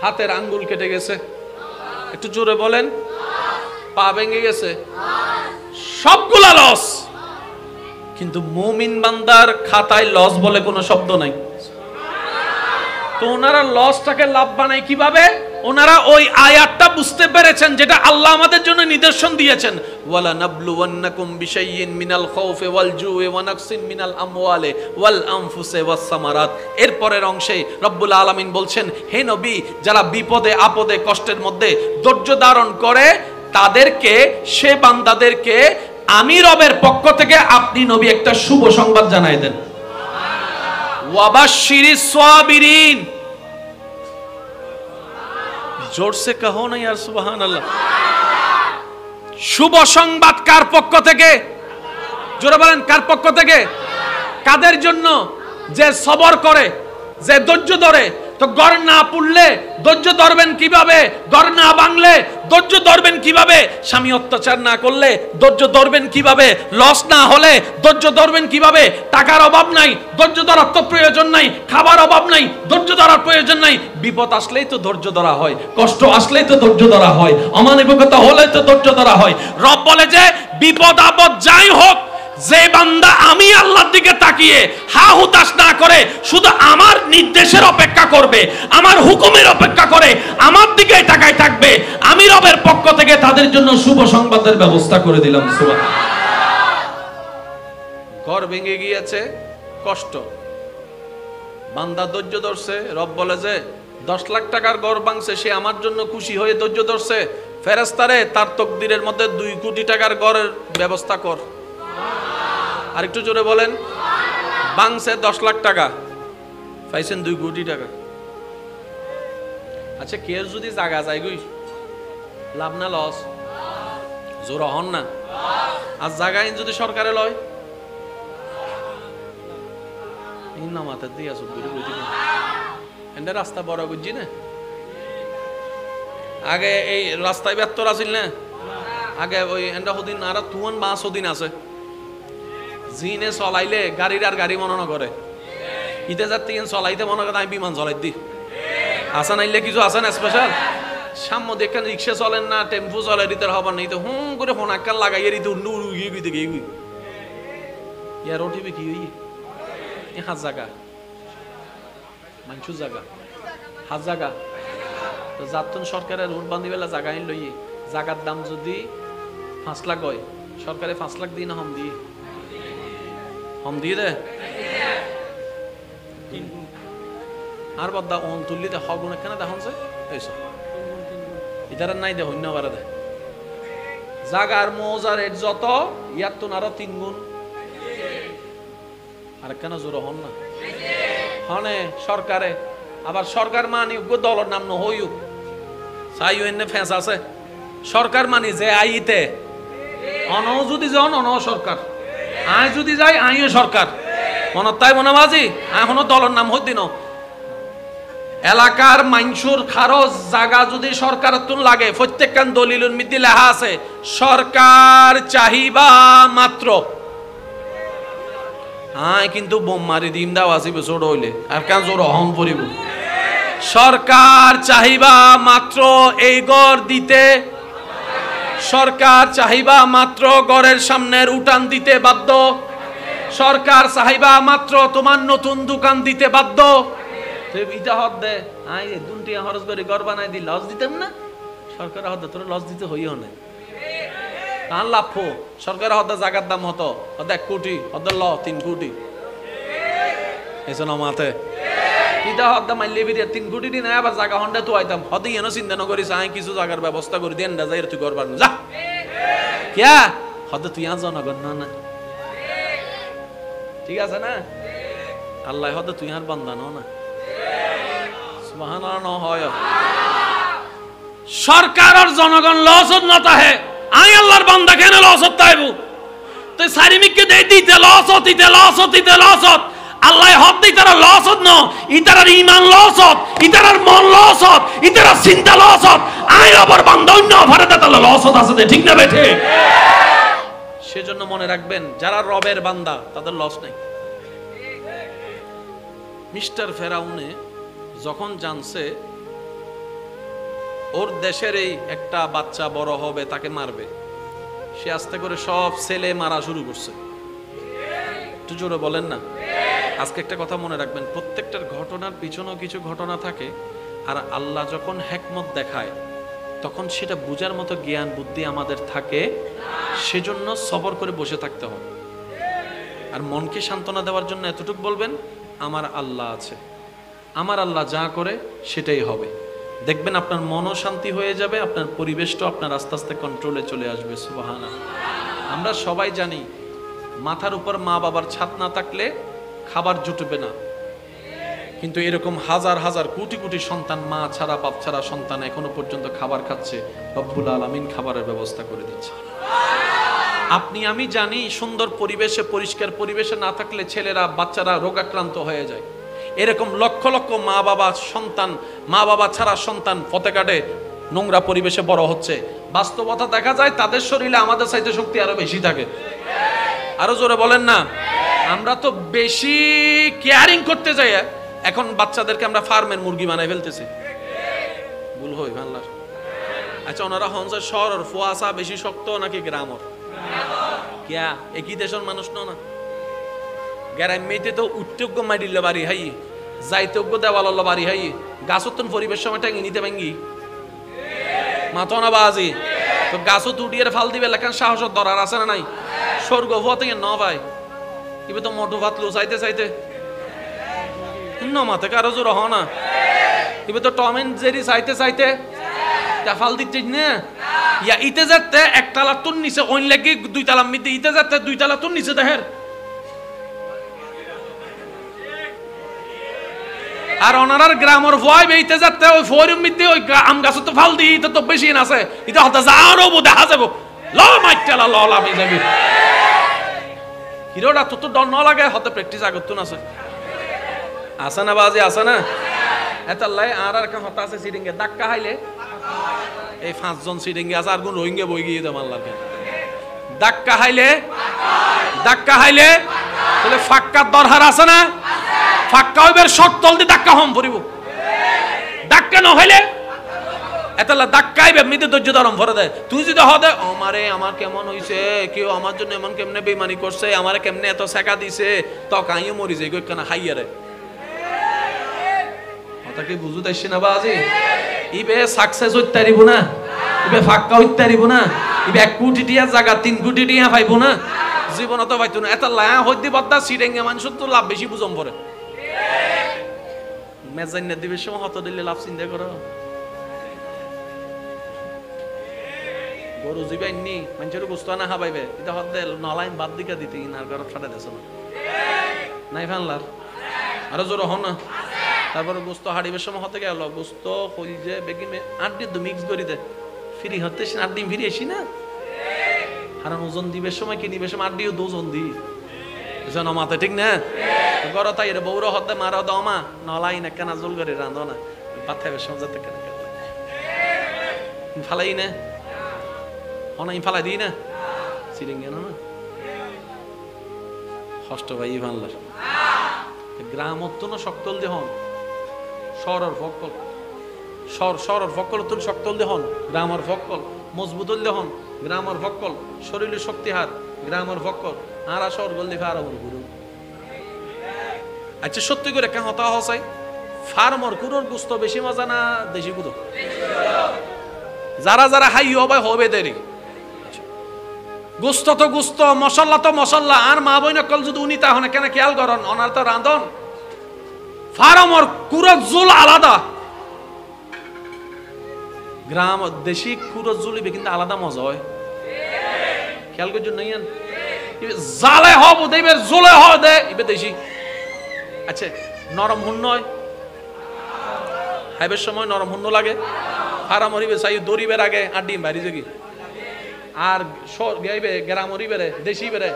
হাতের আঙ্গুল কেটে গেছে, একটু জোরে বলেন। পা ভেঙে গেছে, সবগুলা লস। কিন্তু মুমিন বান্দার খাতায় লস বলে কোনো শব্দ নাই। তো ওনারা লসটাকে লাভ বানায় কিভাবে? ওনারা ওই আয়াতটা বুঝতে পেরেছেন যেটা আল্লাহ আমাদের জন্য নিদর্শন দিয়েছেন, ওয়ালা নাবলুওয়ান্নাকুম বিশাইইন মিনাল খাউফি ওয়াল জুই ওয়া নাকসিন মিনাল আমওয়ালি ওয়াল আনফুসি ওয়াস সামারাত। এর পরের অংশে রব্বুল আলামিন বলছেন, হে নবী, যারা বিপদে আপদে কষ্টের মধ্যে ধৈর্য ধারণ করে তাদেরকে, সে বান্দাদেরকে আমি রবের পক্ষ থেকে আপনি নবী একটা শুভ সংবাদ জানাই দেন। ওয়াবাশশিরিস সাবিরিন। জোরসে কহো না ইয়ার সুবহানাল্লাহ। শুভ সংবাদ কার পক্ষ থেকে? জোরে বলেন, কার পক্ষ থেকে? কাদের জন্য? যে সবর করে, যে ধৈর্য ধরে। তো গড় না পুড়লে ধৈর্য ধরবেন কিভাবে? গড় না ভাঙলে ধৈর্য ধরবেন কিভাবে? স্বামী অত্যাচার না করলে ধৈর্য ধরবেন কিভাবে? লস না হলে ধৈর্য ধরবেন কিভাবে? টাকার অভাব নাই, ধৈর্য ধরার তো প্রয়োজন নাই। খাবার অভাব নাই, ধৈর্য ধরার প্রয়োজন নাই। বিপদ আসলেই তো ধৈর্য ধরা হয়, কষ্ট আসলেই তো ধৈর্য ধরা হয়, অমানবিকতা হলেই তো ধৈর্য ধরা হয়। রব বলে যে বিপদ আপদ যাই হোক, যে বান্দা আমি আল্লাহর দিকে তাকিয়ে হা হুতাশ না করে শুধু আমার নির্দেশের অপেক্ষা করবে, আমার হুকুমের অপেক্ষা করে আমার দিকে তাকায় থাকবে, আমি রবের পক্ষ থেকে তাদের জন্য শুভ সংবাদের ব্যবস্থা করে দিলাম। সুবহানাল্লাহ। ঘর ভেঙে গিয়েছে, কষ্ট, বান্দা ধৈর্য ধরছে। রব বলে যে 10 লাখ টাকার ঘর ভাঙছে, সে আমার জন্য খুশি হয়ে ধৈর্য ধরছে। ফেরেশতারে তার তকদিরের মধ্যে 2 কোটি টাকার ঘরের ব্যবস্থা কর। আরেকটু জোরে বলেন। ভাঙছে 10 লাখ টাকা, পাইছেন 2 কোটি টাকা। আচ্ছা, কে যদি জায়গা যায় গই, লাভ না লস? জোর হন না। আর জায়গা যদি সরকারে লয়, এই না মাথা দিয়ে আসো বুঝি বুঝি না এন্ড রাস্তা বড় বুঝছি না আগে এই রাস্তায় ব্যর্থর আছিল না আগে ওই এন্ড হদিন আর তুয়ান বাস হদিন আছে জিনে চলাইলে গাড়ির আর গাড়ি মনে না করে ইতে যাতে চলাইতে মনে করে আমি বিমান চলাই দি আসা নাইলে কিছু আছে না স্পেশাল সাম্য দেখেন রিক্সা চলেন না টেম্পু চলে দিতে হবার নেই তো হুম করে ফোনাক্কাল লাগাইয়ে দিতে উন্নু উড়িয়ে গিয়ে দেখে ইয়ার ওটিপি কি হই হাত জায়গা মানুষ জায়গা হাত জায়গা তো যাতন সরকারের রোড বান্ধি বেলা জায়গা আইন লইয়ে জায়গার দাম যদি 5 লাখ হয় সরকারে 5 লাখ দিয়ে না হম দিয়ে দে আর বদ্দা অন তুললিতে হগুন এখানে দেখুন যে এইসব ইতার নাই দে হন্য বারে দে জাগার মৌজার রেট যত ইয়ার তো আরো 3 গুণ আর কেন জোর হন না হনে সরকারে আবার সরকার মানি দলের নাম ন হইউ চাইও এনে ফেঁস আছে সরকার মানি যে আইতে অন যদি যাও অন সরকার আয় যদি যাই আইও সরকার মনে তাই মনে বাজি এখনো দলের নাম হই দিন এলাকার মাইনসুর খারজ জায়গা যদি সরকার তুন লাগে প্রত্যেকখান দলিলুর মধ্যে লেখা আছে সরকার চাহিবা মাত্র আয় কিন্তু বোম মারি দিম দাও আসিবে ছোট হইলে আর কেন জোর হম পড়িব সরকার চাহিবা মাত্র এই গড় দিতে সরকার চাহিবা মাত্র গড়ের সামনের উঠান দিতে বাধ্য সরকার চাহিবা মাত্র তোমার নতুন দোকান দিতে বাধ্য ইটা হদ দে আই দুনটিয়া খরচ করে ঘর বানাই দি লস দিতাম না সরকার হদ তোর লস দিতে হইও না কান লাফো সরকার হদ জায়গার দাম হতো হদ 1 কোটি হদ ল 3 কোটি এসন মাতে ইটা হদ মাইলে বিরিয়া 3 কোটি দিন আবার জায়গা হন্ডা তো আইতাম হদ ইনো চিন্তা ন করিস আই কিছু জায়গার ব্যবস্থা করে দেন না যাই তুই ঘর বানাই যা কিয়া হদ তুই আজ জনগণ না ঠিক আছে না আল্লাহ হদ তুই আর বান্দা না সুবহানাল্লাহ হয় সরকার আর জনগণ লস হতা হে আই আল্লাহর বান্দা কেন লস হতাইবু তো সারিমিককে দেই দিতে লস হত আল্লাহ হদ দেই তারা লস হত ন ইতারার ঈমান লস হত ইতারার মন লস হত ইতারার চিন্তা লস হত আই আবার বান্দা অন্য ভারতে তাহলে লস হত আছে ঠিক না বেঠে সেজন্য মনে রাখবেন যারা রবের বান্দা তাদের লস নাই মিস্টার ফেরাউনে যখন জানছে ওর দেশের এই একটা বাচ্চা বড় হবে তাকে মারবে সে আস্তে করে সব ছেলে মারা শুরু করছে একটু জোরে বলেন না আজকে একটা কথা মনে রাখবেন প্রত্যেকটার ঘটনার পিছনেও কিছু ঘটনা থাকে আর আল্লাহ যখন হিকমত দেখায় তখন সেটা বুঝার মতো জ্ঞান বুদ্ধি আমাদের থাকে সেজন্য সবর করে বসে থাকতে হবে আর মনকে সান্ত্বনা দেওয়ার জন্য এতটুকু বলবেন আমার আল্লাহ আছে আমার আল্লাহ যা করে সেটাই হবে দেখবেন আপনার মনও শান্তি হয়ে যাবে আপনার পরিবেশটাও আপনার আস্তে আস্তে কন্ট্রোলে চলে আসবে সুবহানাল্লাহ আমরা সবাই জানি মাথার উপর মা বাবার ছাদ না থাকলে খাবার জুটবে না কিন্তু এরকম হাজার হাজার কোটি কোটি সন্তান মা ছাড়া বাপ ছাড়া সন্তান এখনো পর্যন্ত খাবার খাচ্ছে রব্বুল আলামিন খাবারের ব্যবস্থা করে দিচ্ছে আপনি আমি জানি সুন্দর পরিবেশে পরিষ্কার পরিবেশে না থাকলে ছেলেরা বাচ্চারা রোগাক্রান্ত হয়ে যায় এরকম লক্ষ লক্ষ মা বাবা ছাড়া সন্তান পথে ঘাটে নোংরা পরিবেশে বড় হচ্ছে বাস্তবতা দেখা যায় তাদের শরীরে আমাদের চাইতে শক্তি আরো বেশি থাকে আরো জোরে বলেন না আমরা তো বেশি কেয়ারিং করতে যাই এখন বাচ্চাদেরকে আমরা ফার্মের মুরগি বানাই ফেলতেছি ভুল হই বাংলার আচ্ছা ওনারা হনসা শহর ফুয়াশা বেশি শক্ত নাকি গ্রামর কিয়া একই দেশের মানুষ না গ্রামেতে তো উঠ্যোগ্য মাইডিল বাড়ি হাই যাইতোগ্য দেওয়াল বাড়ি হাই গাছতন পরিবেশ সময়টা নিতে ভাঙ্গি মাথো না বাজি তো গাছও তুটিয়ে ফাল দিবে লেখান সাহসত ধরার আছে না নাই স্বর্গ হওয়া থেকে ন ভাই এবার তো মোটু ভাতলো চাইতে চাইতে ন মাথে কারো জোর হ না এবার তো টম এন্ড জেরি চাইতে চাইতে ফাল দিতে না ইয়া ইতে যাতে একতলা তুন নিচে অইন লাগি 2 তলা মিতে ইতে যাতে 2 তলা তুন নিচে দেহের আর ওনার গ্রামের ভয় বেইতে যাতে ওই ফোরুম মিতে ওই আম গাছ তো ফাল দি তো বেশি না আছে এটা হতা যাওয়ারও বো দেখা যাব ল মাইটালা ল লামি যাবি হিরোটা তো ডর ন লাগে হতে প্র্যাকটিস আগত না আছে আছে না বাজি আছে না এতাল্লাই আর আর হতা আছে সিডিংয়ে ধাক্কা খাইলে এই 5 জন সিডিংয়ে আছে আর কোন রোহিঙ্গা বই গিয়ে দাম আল্লাহকে ধাক্কা খাইলে তাহলে ফাক্কার দরকার আছে না ফাক্কা হইবার শর্ত দি ধাক্কা হম পড়িব ধাক্কা ন হইলে এতাল্লা ধাক্কাইবে এমনিতে ধৈর্য ধরম ভরে দেয় তুই যদি হদে আমারে আমার কেমন হইছে কেউ আমার জন্য এমন কেমনে বেইমানি করছে আমারে কেমনে এত শেখা দিছে তো কাইও মরি যাই কেন হাইয়ারে কথা কি বুঝু দেছি না বাজি ইবে সাকসেস হইতে পারিব না ইবে ফাক্কা হইতে পারিব না ইবে 1 কোটি টিয়া জায়গা 3 কোটি টিয়া পাইব না জীবন তো পাইতো না এতাল্লা হইতে বদ্দা সিডেঙ্গে মানুষ তো লাভ বেশি বুঝম পড়ে মেজাইন না দিবে সময় হত দিলে লাভ চিন্তা করো গরু জিবাইনি মানুষের গোস্ত না খাবাইবে এটা হদে নলাইন বাদ দিকা দিতে ইনার ঘর ফাটা দেছ না নাই ফানলার আরো জোর হন না তারপরে গোস্ত হাড়িবের সময় হতে গেল গোস্ত কইজে বেগিমে আড্ডি তো মিক্স করে দে ফ্রি হতে আড্ডি ফিরে আসি না কারণ ওজন দিবের সময় কি নিবের সময় আড্ডিও দুজন দি বুঝছো মাথা ঠিক না গর তাই রে বউর হতে মারা দমা নলাই না কেনা জল করে রাঁধো না পাথাইবের সময় যাতে কেন ফালাই না অনাই ফালাই দিই না সিরিঙ্গে না কষ্ট ভাই ভানলার গ্রাম অত্যন্ত শক্তল দেহন শহরের ফকল শহরের ফকল তুল শক্তল দেহন গ্রামের ফকল মজবুতল দেহন গ্রামের ফকল শরীরের শক্তি হার গ্রামের ফকল আর শহর গল্লি ফার গুরু আচ্ছা সত্যি করে কেন হতা হসাই ফার্মর কুরোর গুস্ত বেশি মজা না দেশি কুদো যারা যারা হাই হবে হবে দেরি গুস্ত তো গুস্ত মশলা তো মশলা আর মা বই নকল যদি উনি তাহলে কেন খেয়াল করেন ওনার তো রাঁধন ফার্মর কুরোর জুল আলাদা গ্রাম দেশি কুরোর জুলিবে কিন্তু আলাদা মজা হয় খেয়াল করছেন নাই জালে হব দেবে জুলে হয় দে ইবে দেশি আচ্ছা নরম হুন্ন হয় হাইবের সময় নরম হুন্ন লাগে ফার্মরিবে চাই দড়িবের আগে আর ডিম বাড়ি যোগী আর গাইবে গ্রামরি বেড়ে দেশি বেড়ে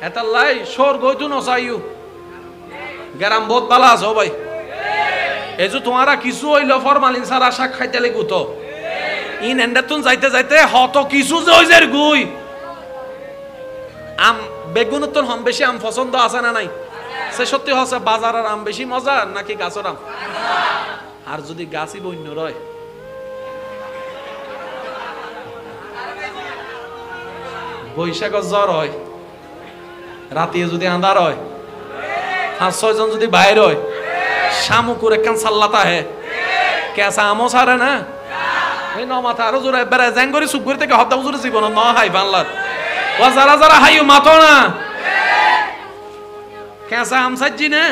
এটা লাই সর গইতু নসাইউ গ্রাম বহুত বালা আছে ভাই এই যে তোমারা কিছু হইল ফরমালিন সারা শাক খাইতে লাগু তো ইন এন্ডাতুন যাইতে যাইতে হত কিছু যে হইজের গুই আম বেগুনতন হম বেশি আম পছন্দ আছে না নাই সে সত্যি হচ্ছে বাজারের আম বেশি মজা নাকি গাছের আম আর যদি গাছই বন্য রয় বৈশাখের জ্বর হয় রাতে যদি আন্ধার হয় 5-6 জন যদি বাইর হয় শামুকুর একখান সাল্লাতা হে কেসা আমও সারে না এই ন মাথা আরো জোরে বেড়ে জ্যাং করে চুপ করে থেকে হত্যা জোরে জীবন ন হাই বাংলার ও যারা যারা হাইও মাতো না কেসা আম সাজি না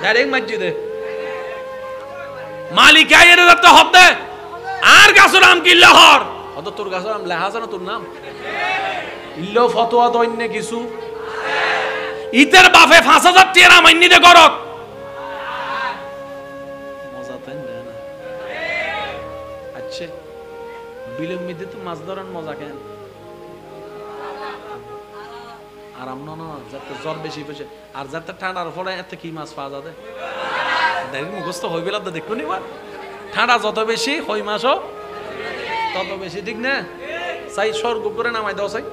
ডাইরেক্ট মাজি দে মালিক আইয়ের দত্ত হতে আর গাছর আম কিল্লা হর অত তোর গাছর আম লেহা আছে না তোর নাম ইল্লো ফতোয়া দৈন্য কিছু ইতের বাপে 5000 টাকা মাইনি দে করত মজা তাই না আচ্ছা বিলম্বিতে তো মাছ ধরার মজা কেন আরাম না যাতে জল বেশি পেছে আর যাতে ঠান্ডার ফলে এত কি মাছ পাওয়া যাবে ডাইরেক্ট মুখস্থ হয়ে গেল তো দেখুন এবার ঠান্ডা যত বেশি হই মাছও তত বেশি ঠিক না চাই স্বর্গ করে নামাই দাও চাই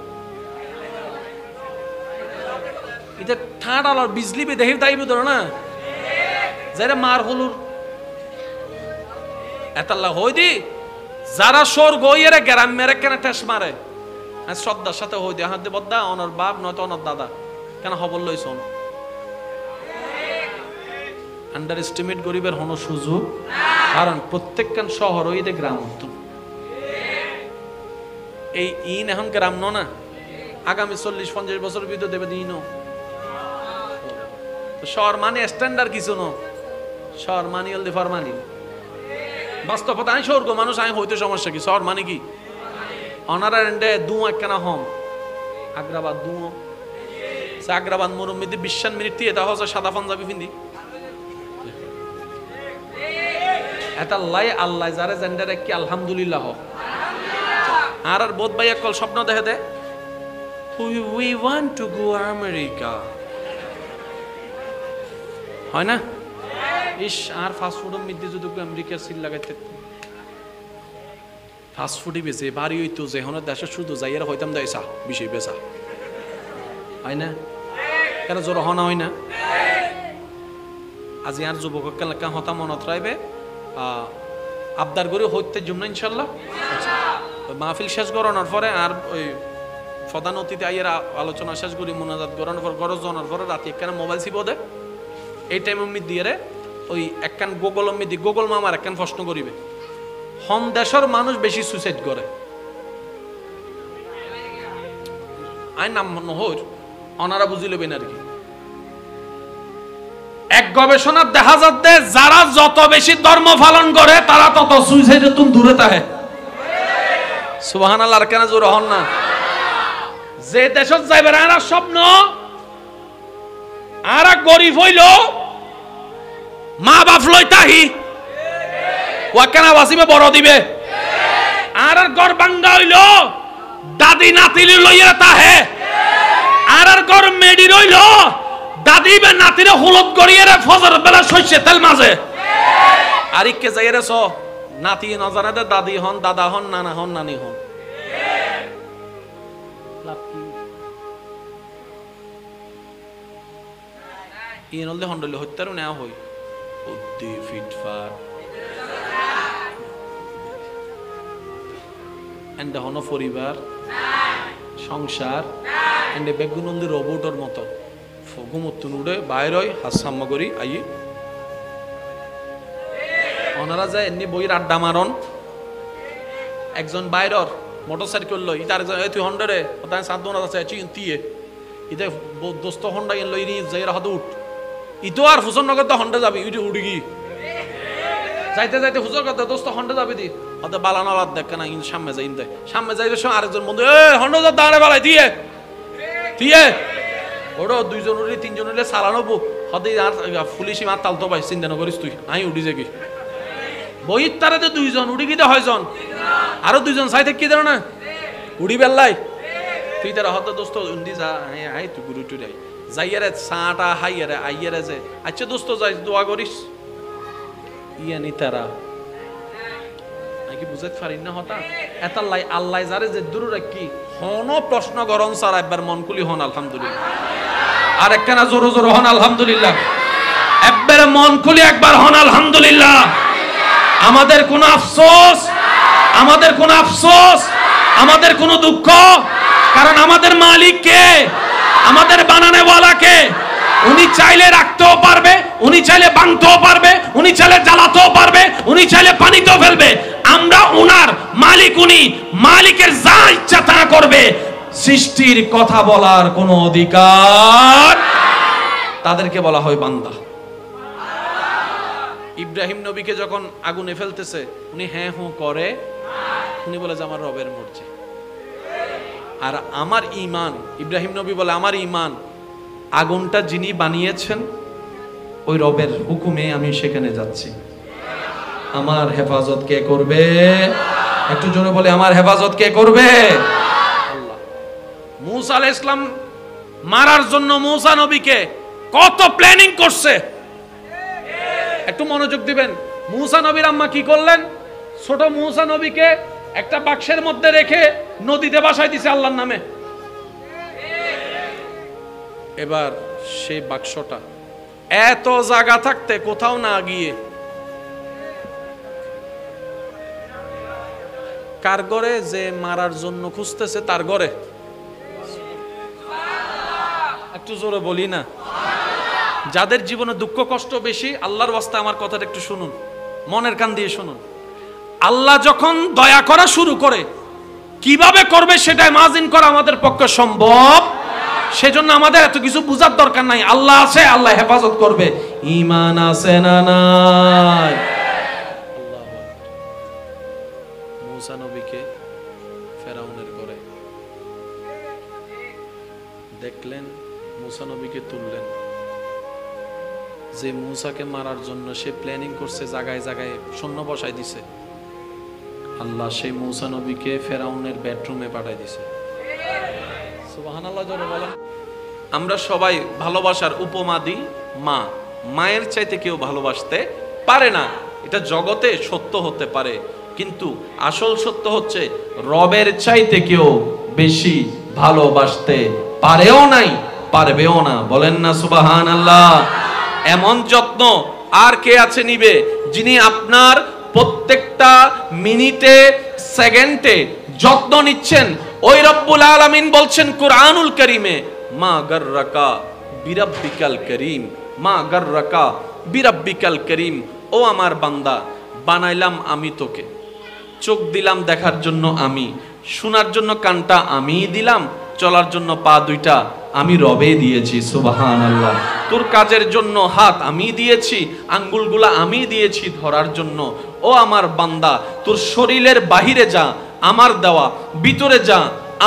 এটা ঠান্ডা বিজলি বে দেখি তাইবে ধরো না যারা মার হলুর এতাল্লা হই দি যারা স্বর্গ ইয়েরে গ্রাম মেরে কেন ঠেস মারে শ্রদ্ধার সাথে হই দি হাত দিয়ে বদ্দা অনর বাপ নয়তো অনর দাদা কেন খবর লইছন আন্ডার এস্টিমেট গরিবের হন সুযোগ কারণ প্রত্যেকখান শহর ওই দে গ্রাম উত্তম এই ইন এখন গ্রাম না আগামী 40-50 বছর ভিতর দেবে দিন শহর মানে স্ট্যান্ডার্ড কিছু ন শহর মানি হল ফর মানি বাস্তবতা আমি স্বর্গ মানুষ আমি হইতে সমস্যা কি শহর মানে কি অনারা এন্ডে দু একখানা হম আগ্রাবাদ দু আগ্রাবাদ মরুমিতে 20 মিনিট দিয়ে তা হচ্ছে সাদা পাঞ্জাবি পিন্ধি এটা লাই আল্লাহ যারে জেন্ডারে কি আলহামদুলিল্লাহ আর বোধ ভাই কল স্বপ্ন দেখে দে we want to go America হয় না ইস আর ফাস্ট ফুডের মধ্যে যদি আমেরিকার সিল লাগাইতে ফাস্ট ফুডই বেশি বাড়ি হইতো যে হনের দেশে শুধু যাইয়ের হইতাম দেয় চা বেশি বেচা হয় না কেন জোর হনা হয় না আজি আর যুবক কেন হতা মনত রাইবে আবদার করে হইতে জন্য ইনশাল্লাহ মাহফিল শেষ করানোর পরে আর ওই প্রধান অতিথি আইয়ের আলোচনা শেষ করি মোনাজাত করানোর পর গরজ জানার পরে রাতে একখানা মোবাইল চিপ দে এই টাইম আমি দিয়ে রে ওই একখান গুগল আমি গুগল মামার একখান প্রশ্ন করিবে হন দেশের মানুষ বেশি সুইসাইড করে আই নাম নহর অনারা বুঝি লবেন আর কি এক গবেষণা দেখা যাচ্ছে যারা যত বেশি ধর্ম পালন করে তারা তত সুইসাইডের তুমি দূরে থাকে সুবহানাল্লাহ আর কেন জোর হন না যে দেশত যাইবে আর স্বপ্ন আর গরিব হইল মা বাপ লইতাহি ওয়াকানা ওয়াসিবে বড় দিবে আর ঘর ভাঙ্গা হইল দাদি নাতি লইয়া তাহে আর ঘর মেডি রইল দাদি বে নাতিরে হলুদ গড়িয়ে ফজর বেলা শস্যে তেল মাঝে আর ইকে যাইরে স নাতি নজানে দে দাদি হন দাদা হন নানা হন নানি হন ইন হলদে হন্ডলে হত্যারও নেওয়া হই উদ্দি ফিটফাট এন্ডে হন পরিবার সংসার এন্ডে বেগুনন্দি রোবটর মতো ফগুমতুন উড়ে বাইর হয় হাসাম্মা করি আই ওনারা যায় এমনি বইয়ের আড্ডা মারন একজন বাইরর মোটরসাইকেল লই ইতার তুই হন্ডরে ওটা সাত দোনা আছে চিন্তিয়ে ইতে দোস্ত হন্ডা ইন লই নি যাইরা হাত উঠ ইতো আর হুসন নগর তো হন্ডা যাবি ইটি উড়ি গি যাইতে যাইতে হুজুর কথা দোস্ত হন্ডা যাবি দি হতে বালানা বাদ দেখ না ইন সামনে যাই ইনতে সামনে যাইবে সঙ্গে আরেকজন বন্ধু এ হন্ডা যা দাঁড়ে বালাই দিয়ে দিয়ে ওড়ো দুইজন উড়ি তিনজন উড়লে সালানো বু হতে আর পুলিশি মার তালতো ভাই চিন্তা না করিস তুই আই উড়ি যাবি বইত তারে তো দুইজন উড়ি গিয়ে হয়জন আরো দুইজন সাইতে কি দেন না উড়ি বেল্লাই তুই তারা হত দোস্ত উন্দি যা আই তুই গুরু টুরি আই যাইয়ারে সাটা হাইয়ারে আইয়ারে যে আচ্ছা দোস্ত যাই দোয়া করিস ইয়ানি তারা নাকি বুঝাইতে পারি না হতা এতাল্লাই আল্লাহ যারে যে দূর রাখি হন প্রশ্ন গরম সার একবার মন খুলি হন আলহামদুলিল্লাহ আর একখানা জোর জোর হন আলহামদুলিল্লাহ একবার মন খুলি একবার হন আলহামদুলিল্লাহ আমাদের কোনো আফসোস আমাদের কোনো আফসোস আমাদের কোনো দুঃখ কারণ আমাদের মালিক কে আমাদের বানানেওয়ালা কে উনি চাইলে রাখতেও পারবে উনি চাইলে ভাঙতেও পারবে উনি চাইলে জ্বালাতেও পারবে উনি চাইলে পানিতেও ফেলবে আমরা উনার মালিক উনি মালিকের যা ইচ্ছা তা করবে সৃষ্টির কথা বলার কোনো অধিকার তাদেরকে বলা হয় বান্দা ইব্রাহিম নবীকে যখন আগুনে ফেলতেছে উনি হ্যাঁ হুঁ করে উনি বলে যে আমার রবের মর্জি আর আমার ঈমান ইব্রাহিম নবী বলে আমার ঈমান আগুনটা যিনি বানিয়েছেন ওই রবের হুকুমে আমি সেখানে যাচ্ছি আমার হেফাজত কে করবে একটু জোরে বলে আমার হেফাজত কে করবে আল্লাহ মূসা আলাইহিস সালাম মারার জন্য মূসা নবীকে কত প্ল্যানিং করছে একটু মনোযোগ দিবেন মূসা নবীর আম্মা কি করলেন ছোট মূসা নবীকে একটা বাক্সের মধ্যে রেখে নদীতে ভাসাই দিয়েছে আল্লাহর নামে এবার সেই বাক্সটা এত জায়গা থাকতে কোথাও না গিয়ে কার ঘরে যে মারার জন্য খুঁজতেছে তার ঘরে একটু জোরে বলি না যাদের জীবনে দুঃখ কষ্ট বেশি আল্লাহর ওয়াস্তে আমার কথাটা একটু শুনুন মনের কান দিয়ে শুনুন আল্লাহ যখন দয়া করা শুরু করে কিভাবে করবে সেটা ইমাজিন করা আমাদের পক্ষে সম্ভব সেজন্য আমাদের এত কিছু বুঝার দরকার নাই আল্লাহ আছে আল্লাহ হেফাজত করবে ঈমান আছে না নাই আল্লাহু আকবার মূসা নবীকে ফেরাউনের ঘরে দেখলেন মূসা নবীকে তুললেন যে মূসাকে মারার জন্য সে প্ল্যানিং করছে জায়গায় জায়গায় সৈন্য বসাই দিছে আল্লাহ সেই মূসা নবীকে ফেরাউনের বেডরুমে পাঠাই দিছে সুবহানাল্লাহ জোরে বলেন। আমরা সবাই ভালোবাসার উপমা দিই মা। মায়ের চাইতে কেউ ভালোবাসতে পারে না, এটা জগতে সত্য হতে পারে, কিন্তু আসল সত্য হচ্ছে রবের চাইতে কেউ বেশি ভালোবাসতে পারেও নাই, পারবেও না। বলেন না সুবহানাল্লাহ। এমন যত্ন আর কে আছে নিবে, যিনি আপনার প্রত্যেকটা মিনিটে সেকেন্ডে যত্ন নিচ্ছেন। ওই রব্বুল আলামিন বলছেন কুরআনুল কারীমে, মা গাররাকা বিরাব্বিকাল করিম, মা গাররাকা বিরাব্বিকাল করিম। ও আমার বান্দা, বানাইলাম আমি তোকে, চোখ দিলাম দেখার জন্য আমি, শোনার জন্য কানটা আমি দিলাম, চলার জন্য পা দুইটা আমি রবে দিয়েছি। সুবহানাল্লাহ। তোর কাজের জন্য হাত আমি দিয়েছি, আঙ্গুলগুলা আমি দিয়েছি ধরার জন্য। ও আমার বান্দা, তোর শরীরের বাহিরে যা আমার দেওয়া, ভিতরে যা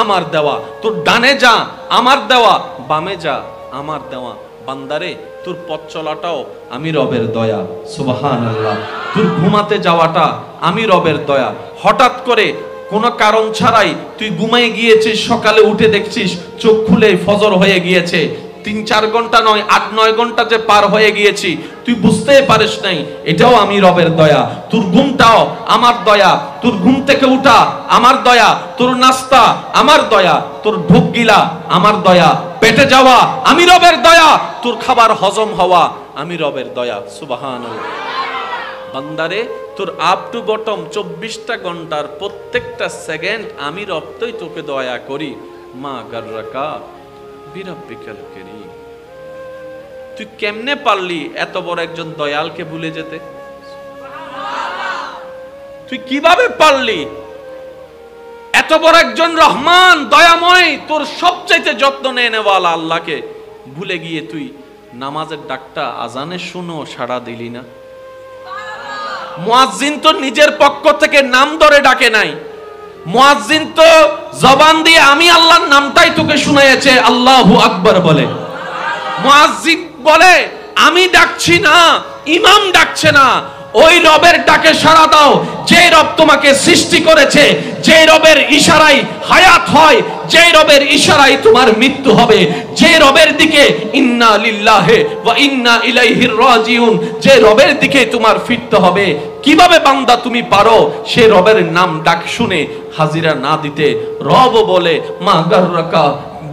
আমার দেওয়া, তোর ডানে যা আমার দেওয়া, বামে যা আমার দেওয়া। বান্দারে, তোর পথ চলাটাও আমি রবের দয়া। সুবহানাল্লাহ। তোর ঘুমাতে যাওয়াটা আমি রবের দয়া। হঠাৎ করে কোনো কারণ ছাড়াই তুই ঘুমাই গিয়েছিস, সকালে উঠে দেখছিস চোখ খুলে ফজর হয়ে গিয়েছে, 3-4 ঘন্টা নয় 8-9 ঘন্টা যে পার হয়ে গিয়েছি তুই বুঝতেই পারিস নাই, এটাও আমি রবের দয়া। তোর ঘুমটাও আমার দয়া, তোর ঘুম থেকে উঠা আমার দয়া, তোর নাস্তা আমার দয়া, তোর ঢোক গিলা আমার দয়া, পেটে যাওয়া আমি রবের দয়া, তোর খাবার হজম হওয়া আমি রবের দয়া। সুবহানাল্লাহ। বান্দারে, তোর আপ টু বটম 24টা ঘন্টার প্রত্যেকটা সেকেন্ড আমি রবতই তোকে দয়া করি। মা গাররাকা বিরাব্বিকাল করিম। তুই কেমনে পারলি এত বড় একজন দয়ালকে ভুলে যেতে? তুই কিভাবে পারলি এত বড় একজন রহমান দয়াময়, তোর সবচাইতে যত্ন নেওয়ালা আল্লাহকে ভুলে গিয়ে তুই নামাজের ডাকটা আজানে শুনো সাড়া দিলি না? মুয়াজ্জিন তো নিজের পক্ষ থেকে নাম ধরে ডাকে নাই, মুয়াজ্জিন তো জবান দিয়ে আমি আল্লাহর নামটাই তোকে শুনিয়েছে, আল্লাহু আকবার বলে। মুয়াজ্জিন বলে আমি ডাকছি না, ইমাম ডাকছে না। ওই রবের ডাকে সাড়া দাও যে রব তোমাকে সৃষ্টি করেছে, যে রবের ইশারায় হায়াত হয়, যে রবের ইশারায় তোমার মৃত্যু হবে, যে রবের দিকে ইন্না লিল্লাহি ওয়া ইন্না ইলাইহি রাজিউন, যে রবের দিকে তোমার ফিরতে হবে। কিভাবে বান্দা তুমি পারো সে রবের নাম ডাক শুনে হাজিরা না দিতে? রব বলে মা গাররাকা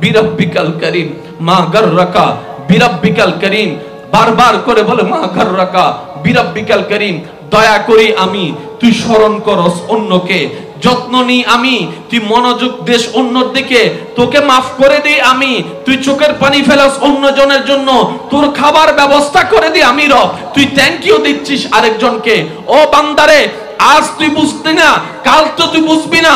বিরাব্বিকাল করিম, মা গাররাকা বিরাব্বিকাল করিম, বারবার করে বলে মা গাররাকা বিরাব্বিকাল করিম। দয়া করি আমি, তুই স্মরণ করস অন্যকে, যত্ন নিই আমি, তুই মনোযোগ দেশ অন্যর দিকে, তোকে মাফ করে দিই আমি, তুই চোখের পানি ফেলাস অন্যজনের জন্য, তোর খাবার ব্যবস্থা করে দিই আমি রব, তুই থ্যাংক ইউ দিচ্ছিস আরেকজনকে। ও বান্দারে, আজ তুই বুঝবি না, কাল তো তুই বুঝবি না,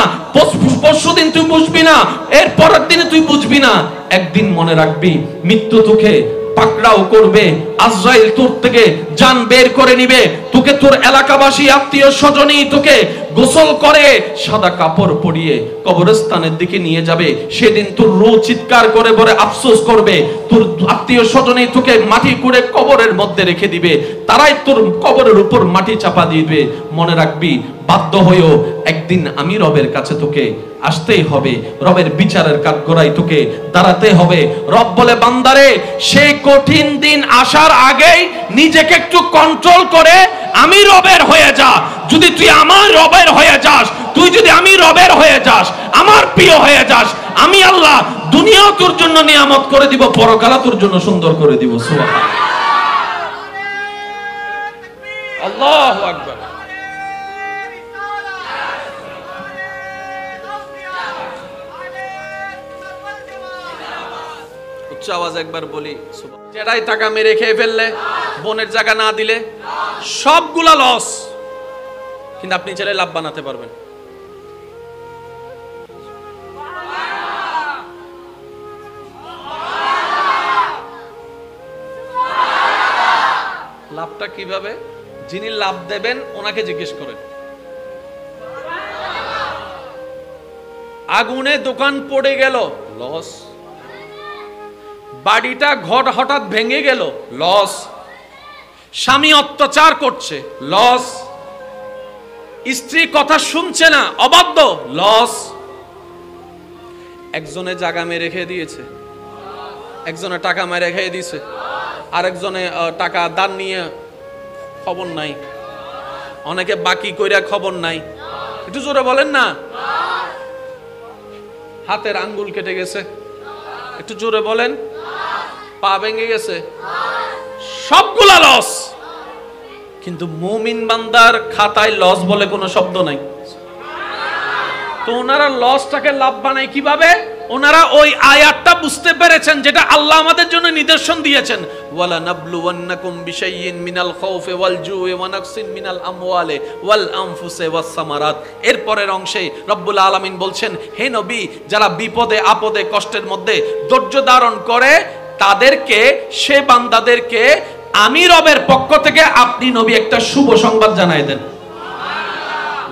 পরশুদিন তুই বুঝবি না, এর পরের দিনে তুই বুঝবি না, একদিন মনে রাখবি মৃত্যু তোকে পাকড়াও করবে, আজরাইল তোর থেকে জান বের করে নিবে, তোকে তোর এলাকাবাসী আত্মীয় স্বজনই তোকে গোসল করে সাদা কাপড় পরিয়ে কবরস্থানের দিকে নিয়ে যাবে। সেদিন তোর রূহ চিৎকার করে বলে আফসোস করবে, তোর আত্মীয় স্বজনই তোকে মাটি করে কবরের মধ্যে রেখে দিবে, তারাই তোর কবরের উপর মাটি চাপা দিবে। মনে রাখবি, বাধ্য হয়েও একদিন আমি রবের কাছে তোকে আসতেই হবে, রবের বিচারের কাঠগড়ায় তোকে দাঁড়াতে হবে। রব বলে বান্দারে, সেই কঠিন দিন আসার আগেই নিজেকে একটু কন্ট্রোল করে আমি রবের হয়ে যা। যদি তুই আমার রবের হয়ে যাস, তুই যদি আমি রবের হয়ে যাস, আমার প্রিয় হয়ে যাস, আমি আল্লাহ দুনিয়াও তোর জন্য নিয়ামত করে দিব, পরকালও তোর জন্য সুন্দর করে দিব। সুবহানাল্লাহ, আল্লাহু আকবার। উচ্চ আওয়াজ একবার বলি, যেটাই টাকা মেরে খেয়ে ফেললে, বোনের জায়গা না দিলে, সবগুলা লস, কিন্তু আপনি চাইলে লাভ বানাতে পারবেন। লাভটা কিভাবে? যিনি লাভ দেবেন ওনাকে জিজ্ঞেস করেন। আগুনে দোকান পড়ে গেল, লস। বাড়িটা ঘর হঠাৎ ভেঙে গেল, লস। স্বামী অত্যাচার করছে, লস। স্ত্রী কথা শুনছে না, অবাধ্য, লস। একজনে জায়গা মেরে রেখে দিয়েছে, একজনে টাকা মেরে রেখে দিয়েছে, আরেকজনে টাকা দান নিয়ে খবর নাই, অনেকে বাকি কইরা খবর নাই। একটু জোরে বলেন না। হাতের আঙ্গুল কেটে গেছে, একটু জোরে বলেন। পা ভেঙে গেছে, সবগুলা লস। কিন্তু মুমিন বান্দার খাতায় লস বলে কোনো শব্দ নাই। তো ওনারা লসটাকে লাভ বানায় কিভাবে? ওনারা ওই আয়াতটা বুঝতে পেরেছেন যেটা আল্লাহ আমাদের জন্য নিদর্শন দিয়েছেন, ওয়ালা নাবলুওয়ান্নাকুম বিশাইইন মিনাল খাউফি ওয়াল জুই ওয়া নাকসিন মিনাল আমওয়ালি ওয়াল আনফুসি ওয়াস সামারাত। এর পরের অংশে রব্বুল আলামিন বলছেন, হে নবী, যারা বিপদে আপদে কষ্টের মধ্যে ধৈর্য ধারণ করে তাদেরকে, সে বান্দাদেরকে আমি রবের পক্ষ থেকে আপনি নবী একটা শুভ সংবাদ জানাই দেন।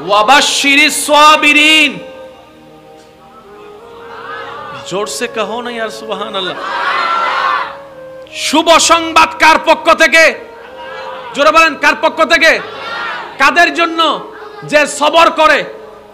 ওয়াবাশশিরিস সাবিরিন। जोर से कहो ना यार, सुबहान अल्लाह। শুভ সংবাদ কার পক্ষ থেকে? জোরে বলেন, কার পক্ষ থেকে? কাদের জন্য? যে সবর করে,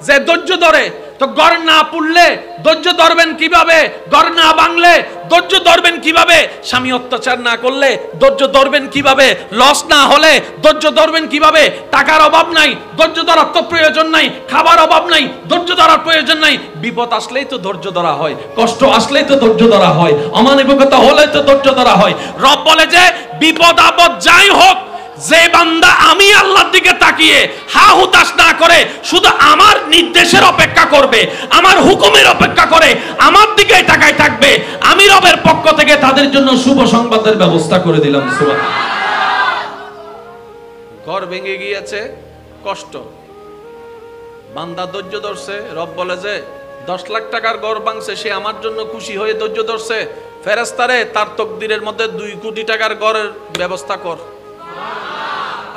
যে ধৈর্য ধরে। তো ঘর না পুড়লে ধৈর্য ধরবেন কিভাবে? ঘর না ভাঙলে ধৈর্য ধরবেন কিভাবে? স্বামী অত্যাচার না করলে ধৈর্য ধরবেন কিভাবে? লস না হলে ধৈর্য ধরবেন কিভাবে? টাকার অভাব নাই, ধৈর্য ধরার তো প্রয়োজন নাই। খাবার অভাব নাই, ধৈর্য ধরার প্রয়োজন নাই। বিপদ আসলেই তো ধৈর্য ধরা হয়, কষ্ট আসলেই তো ধৈর্য ধরা হয়, অমানবিকতা হলে তো ধৈর্য ধরা হয়। রব বলে যে বিপদ আপদ যাই হোক, যে বান্দা আমি আল্লাহর দিকে তাকিয়ে হা হুতাশ না করে শুধু আমার নির্দেশের অপেক্ষা করবে, আমার হুকুমের অপেক্ষা করে আমার দিকে তাকায় থাকবে, আমি রবের পক্ষ থেকে তাদের জন্য শুভ সংবাদের ব্যবস্থা করে দিলাম। সুবহানাল্লাহ। ঘর ভেঙে গিয়েছে, কষ্ট, বান্দা ধৈর্য ধরছে। রব বলে যে 10 লাখ টাকার ঘর ভাঙছে, সে আমার জন্য খুশি হয়ে ধৈর্য ধরছে। ফেরেশতারে তার তকদিরের মধ্যে 2 কোটি টাকার ঘরের ব্যবস্থা কর।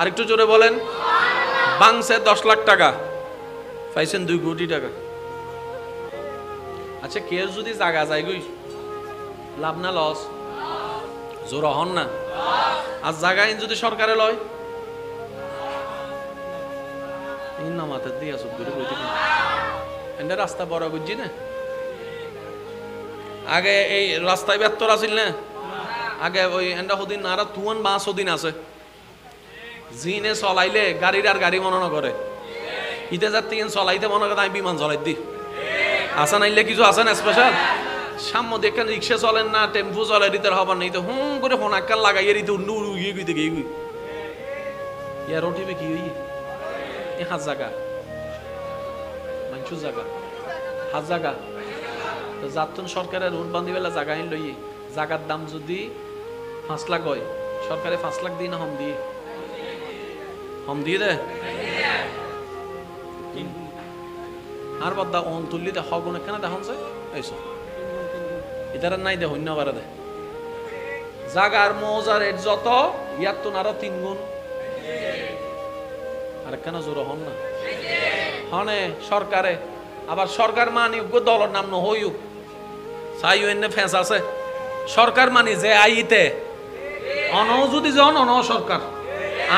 আরেকটু জোরে বলেন। ভাঙছে 10 লাখ টাকা, পাইছেন 2 কোটি টাকা। আচ্ছা, কেউ যদি জায়গা যায় গই, লাভ না লস? জোর হন না। আর জায়গা যদি সরকারে লয়, নামাতে দিয়ে আসুক দূরে বইতে এন্ডা রাস্তা বড় বুঝছি না। আগে এই রাস্তায় ব্যর্থ আসিল না, আগে ওই এন্ডা হদিন আর তুয়ান 5 দিন আছে। জিনে চলাইলে গাড়ির আর গাড়ি মনে করে, ইতে যাতে চলাইতে মনে করে আমি বিমান চলাই দি। আসা নাইলে কিছু আসেন স্পেশাল সাম্য দেখেন, রিক্সা চলেন না, টেম্পু চলাই দিতে হবার নেই। তো হুম করে ফোনাক্কাল লাগাইয়ে দিতে উন্নু উড়িয়ে গুইতে গিয়ে গুই ইয়ার ওটিবে কি হই এ হাত জায়গা মানছু জায়গা হাত জায়গা। তো যাতন সরকারের রোড বান্ধি বেলা জায়গা আইন লইয়ে, জায়গার দাম যদি 5 লাখ হয়, সরকারে 5 লাখ দিই না হম দিয়ে দে। আর বদ্দা অন তুললিতে হগুন কেন দেখুন যে এইসব এটার নাই দে হন্য বারে দে। জাগার মৌজার এর যত ইয়ার তো আরো 3 গুণ। আর কেন জোর হন না হনে সরকারে। আবার সরকার মানি দলের নাম নহইউ চাইও এনে ফেঁস আছে। সরকার মানি যে আইতে অন যদি যান অন সরকার,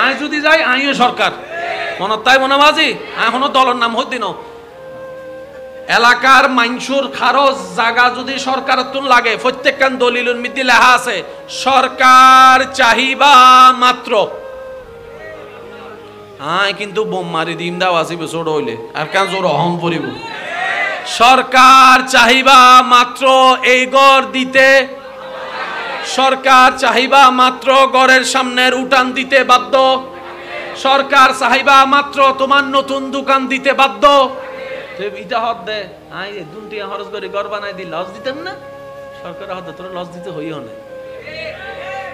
আয় যদি যাই আইও সরকার। মনত তাই মনাবাজি এখনো দলের নাম হই দিন। এলাকার মাইনসুর খারজ জায়গা যদি সরকারের তুন লাগে, প্রত্যেকখান দলিলুর মধ্যে লেখা আছে সরকার চাহিবা মাত্র। আয় কিন্তু বোম মারি দিম দাও আসিবে ছোট হইলে আর কেন জোর অহম পড়িব। সরকার চাহিবা মাত্র এই গড় দিতে, সরকার চাহিবা মাত্র গড়ের সামনের উঠান দিতে বাধ্য, সরকার চাহিবা মাত্র তোমার নতুন দোকান দিতে বাধ্য। ইটা হদ দে আই দুনটিয়া খরচ করে ঘর বানাই দি লস দিতেন না, সরকার হদ তোর লস দিতে হইও না।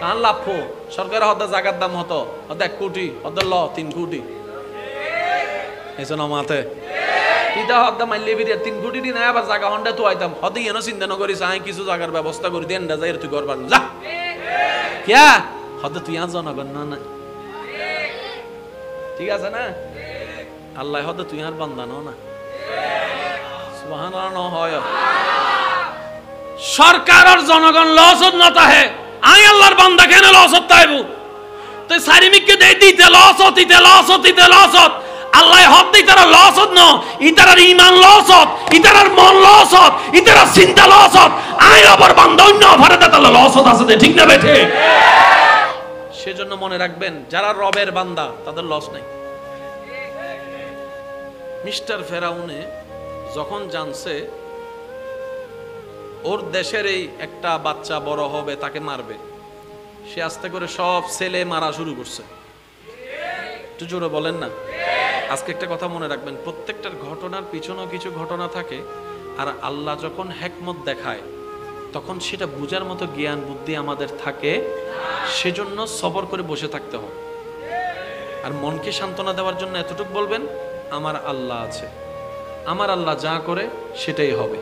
তার লাভ সরকার হদ জায়গার দাম হতো হদ 1 কোটি, হদ ল 3 কোটি। এসন মাথে ইটা হদ মাইলে বিরে 3 কোটি দিন আবার জায়গা হন্ডা তো আইতাম হদ ইয়েনো চিন্তা ন করিস আই কিছু জায়গার ব্যবস্থা করে দেন না যাই তুই ঘর বান যা কিয়া হদ তুই আজ জনগণ না ঠিক আছে না। আল্লাহ হদ তুই আর বান্দানো না। সুবহানাল্লাহ হয় সরকার আর জনগণ লস না তাহে আই আল্লাহর বান্দা কেন লস তাইবু? তো সারিমিককে দেই দিতে লস হতিতে লস হতিতে লস হত আল্লাহ হদ দি তারা লস হত ন ইতারার ঈমান লস হত ইতারার মন লস হত ইতারার চিন্তা লস হত আই আবার বান্দা অন্য অফারে তাহলে লস হত আছে ঠিক না বেঠে সেজন্য মনে রাখবেন যারা রবের বান্দা তাদের লস নাই মিস্টার ফেরাউনে যখন জানছে ওর দেশের এই একটা বাচ্চা বড় হবে তাকে মারবে সে আস্তে করে সব ছেলে মারা শুরু করছে একটু জোরে বলেন না আজকে একটা কথা মনে রাখবেন প্রত্যেকটার ঘটনার পিছনেও কিছু ঘটনা থাকে আর আল্লাহ যখন হিকমত দেখায় তখন সেটা বুঝার মতো জ্ঞান বুদ্ধি আমাদের থাকে সেজন্য সবর করে বসে থাকতে হয় আর মনকে সান্ত্বনা দেওয়ার জন্য এতটুকু বলবেন আমার আল্লাহ আছে আমার আল্লাহ যা করে সেটাই হবে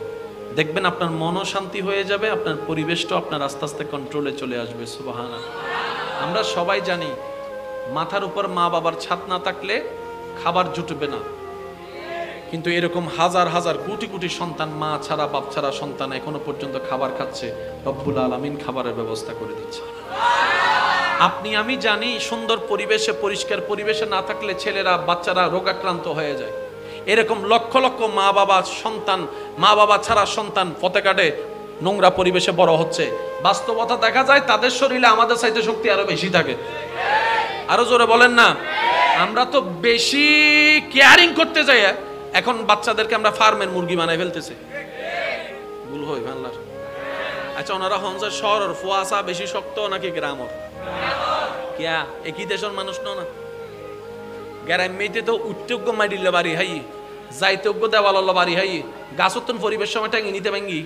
দেখবেন আপনার মনও শান্তি হয়ে যাবে আপনার পরিবেশটাও আপনার আস্তে আস্তে কন্ট্রোলে চলে আসবে সুবহানাল্লাহ আমরা সবাই জানি মাথার উপর মা বাবার ছাদ না থাকলে খাবার জুটবে না কিন্তু এরকম হাজার হাজার কোটি কোটি সন্তান মা ছাড়া বাপ ছাড়া সন্তান এখনো পর্যন্ত খাবার খাচ্ছে রব্বুল আলামিন খাবারের ব্যবস্থা করে দিচ্ছে আপনি আমি জানি সুন্দর পরিবেশে পরিষ্কার পরিবেশে না থাকলে ছেলেরা বাচ্চারা রোগাক্রান্ত হয়ে যায় এরকম লক্ষ লক্ষ মা বাবা ছাড়া সন্তান পথে কাটে নোংরা পরিবেশে বড় হচ্ছে বাস্তবতা দেখা যায় তাদের শরীরে আমাদের চাইতে শক্তি আরো বেশি থাকে আরো জোরে বলেন না আমরা তো বেশি কেয়ারিং করতে যাই এখন বাচ্চাদেরকে আমরা ফার্মের মুরগি বানাই ফেলতেছি ভুল হয় বাংলার আচ্ছা ওনারা হনজার শহরের ফুয়াশা বেশি শক্ত নাকি গ্রামর কিয়া একই দেশের মানুষ না গ্রামেতে তো উঠযোগ্য মাইডিল্লা বাড়ি হাই যাইতোগ্য দেওয়াল বাড়ি হাই গাছতন পরিবেশ সময় টাঙ্গি নিতে ভাঙ্গি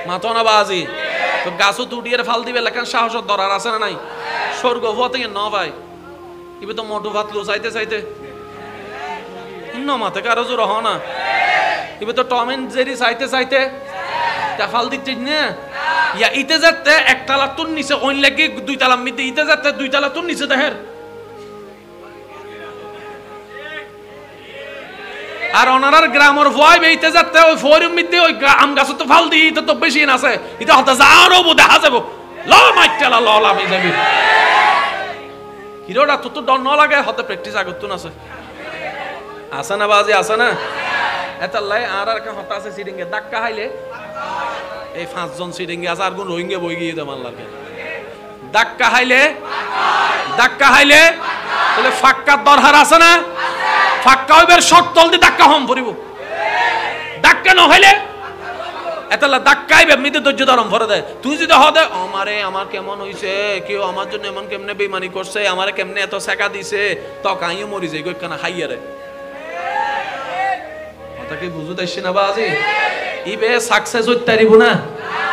মাথা না বাজি তো গাছও তুটিয়ে ফাল দিবে লেখান সাহসের দরার আছে না নাই স্বর্গ হওয়া থেকে ন ভাই এবার তো মোটু ভাত লো চাইতে চাইতে ন মাথা কারো জোর হ না এবার তো টম এন্ড জেরি চাইতে চাইতে ফাল দিচ্ছিস না ইয়া ইতে যাতে একতলা তোর নিচে ওই লাগে দুই তালা মিতে ইতে যাতে দুই তালা তোর নিচে দেহের আর ওনার গ্রামের ভয় বেইতে যাতে ওই ফোরুম মিতে ওই আম গাছ তো ফাল দিই তো বেশি না আছে এটা হতে যাওয়ারও দেখা যাব ল মাইটেলা ল আমি যাবি হিরোটা তো ডর ন লাগে হতে প্র্যাকটিস আগতুন আছে আছে না বাজি আছে না এতাল্লাই আর হতা আছে সিডিংয়ে ধাক্কা হাইলে এই 5 জন সিডিংয়ে আছে আর কোন রোহিঙ্গা বই গিয়ে দেব আল্লাহকে ধাক্কা হাইলে তাহলে ফাক্কা দরহার আছে না ফাক্কা হইবার শক্তল দি ধাক্কা হম পড়িব ধাক্কা ন হইলে এতাল্লা ধাক্কাই এমনিতে ধৈর্য ধরম ভরে দেয় তুই যদি হদে আমার কেমন হইছে কেউ আমার জন্য এমন কেমনে বেইমানি করছে আমারে কেমনে এত শেখা দিছে তকাইও মরি যাই কইখানা হাইয়ারে কি বুঝু দেছি না বাজি ইবে সাকসেস হইতে পারিব না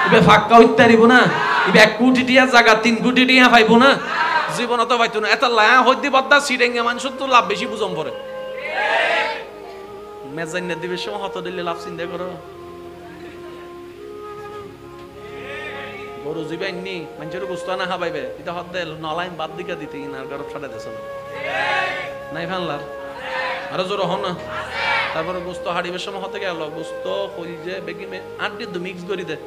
ইবে ফাক্কা হইতে পারিব না ইবে 1 কোটি টিয়া জায়গা 3 কোটি টিয়া পাইব না জীবন তো পাইতো না এত লায়া হইতে বদ্দা সিডেঙ্গে মানুষ তো লাভ বেশি বুঝম পড়ে মেজাইন দিবে সময় হত দিলে লাভ চিন্তা করো গরু জিবাইনি মানুষের গুস্ত না হাবাইবে এটা হত দেল নলাইন বাদ দিকে দিতে ইনার গরব ছাড়া দেছ না নাই ফানলার আরো জোর হন না তারপরে গোস্ত হাড়িবের সময় হতে গেল গোস্ত কলিজে বেগিমে আড্ডি তো মিক্স করে দে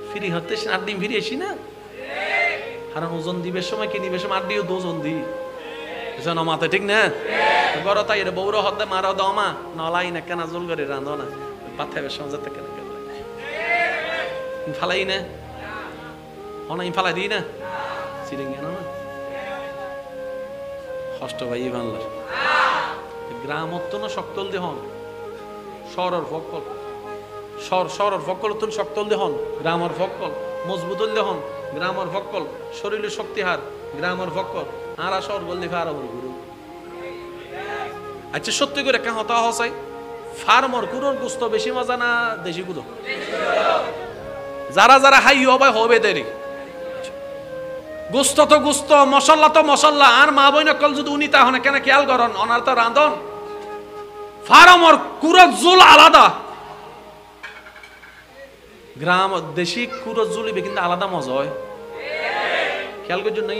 ফ্রি হতে আড্ডি ফিরে আসি না কারণ ওজন দিবের সময় কি নিবের সময় আড্ডিও ওজন দি জানো মাথা ঠিক না গড় তাই রে বউর হতে মারা দমা নলাই না কেনা জল করে রাঁধো না পাথাবের সময় যেতে কেন ফালাই না অনাই ফালাই দিই না সিরিঙ্গে না কষ্ট ভাই বাংলার গ্রামত্ব না শক্তল দেহন শহরের ফকল শহরের ফকল তুন শক্তল দেহন গ্রামের ফকল মজবুতল দেহন গ্রামের ফকল শরীরের শক্তিহার গ্রামের ফকল আরা শহর বললে ফার গুরু আচ্ছা সত্যি করে কেন হতা হসাই ফার্মর গুরুর গুস্ত বেশি মজা না দেশি গুলো যারা যারা হাই হবে দেরি গুস্ত তো গুস্ত মশলা তো মশলা আর মা বই নকল যদি উনি তাহলে কেন খেয়াল করেন ওনার তো রাঁধন ফার্মর কুরত জুল আলাদা গ্রাম দেশি কুরত জুলিবে কিন্তু আলাদা মজা হয় খেয়াল করছেন নাই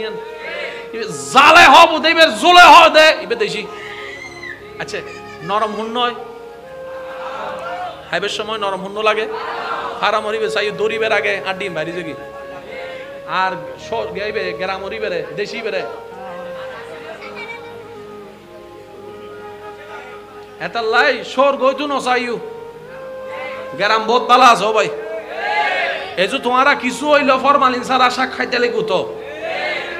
জালে হব দেবে জুলে হ দে ইবে দেশি আচ্ছা নরম হুন নয় হাইবের সময় নরম হুন্ন লাগে ফার্মরিবে চাই দড়িবের আগে আর ডিম বাড়ি যাবি আর গ্রামরি বেড়ে দেশি বেড়ে এতাল্লাই সোর গইতু নসাইউ গেরাম বহুত বালা আছো ভাই এজু তোমারা কিছু হইল ফরমালিন সার আশা খাইতে লাগু তো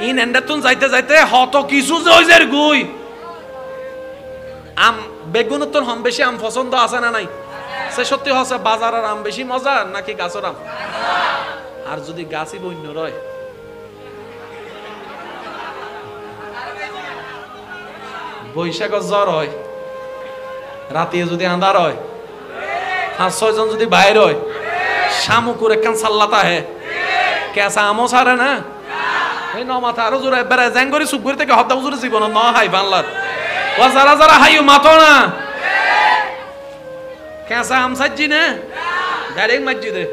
ইন এন্ডাতুন যাইতে যাইতে হত কিছু যে হই যার গুই আম বেগুনতন হম বেশি আম পছন্দ আছে না নাই সে সত্যি হচ্ছে বাজারের আম বেশি মজা নাকি গাছের আম আর যদি গাছই বন্য রয় বৈশাখের জ্বর হয় রাতে যদি আন্ধার হয় 5-6 জন যদি বাইর হয় শামুকুর একখান সাল্লাতা হে কেসা আমও সারে না এই ন মাথা আরো জোরে বেড়ে জ্যাঙ্গরি সুপুরি থেকে হত্যা উজুরে জীবন ন হাই বাংলার ও যারা যারা হাইও মাতো না কেসা আম সাজ্জি না ডাইরেক্ট মাজ্জি দে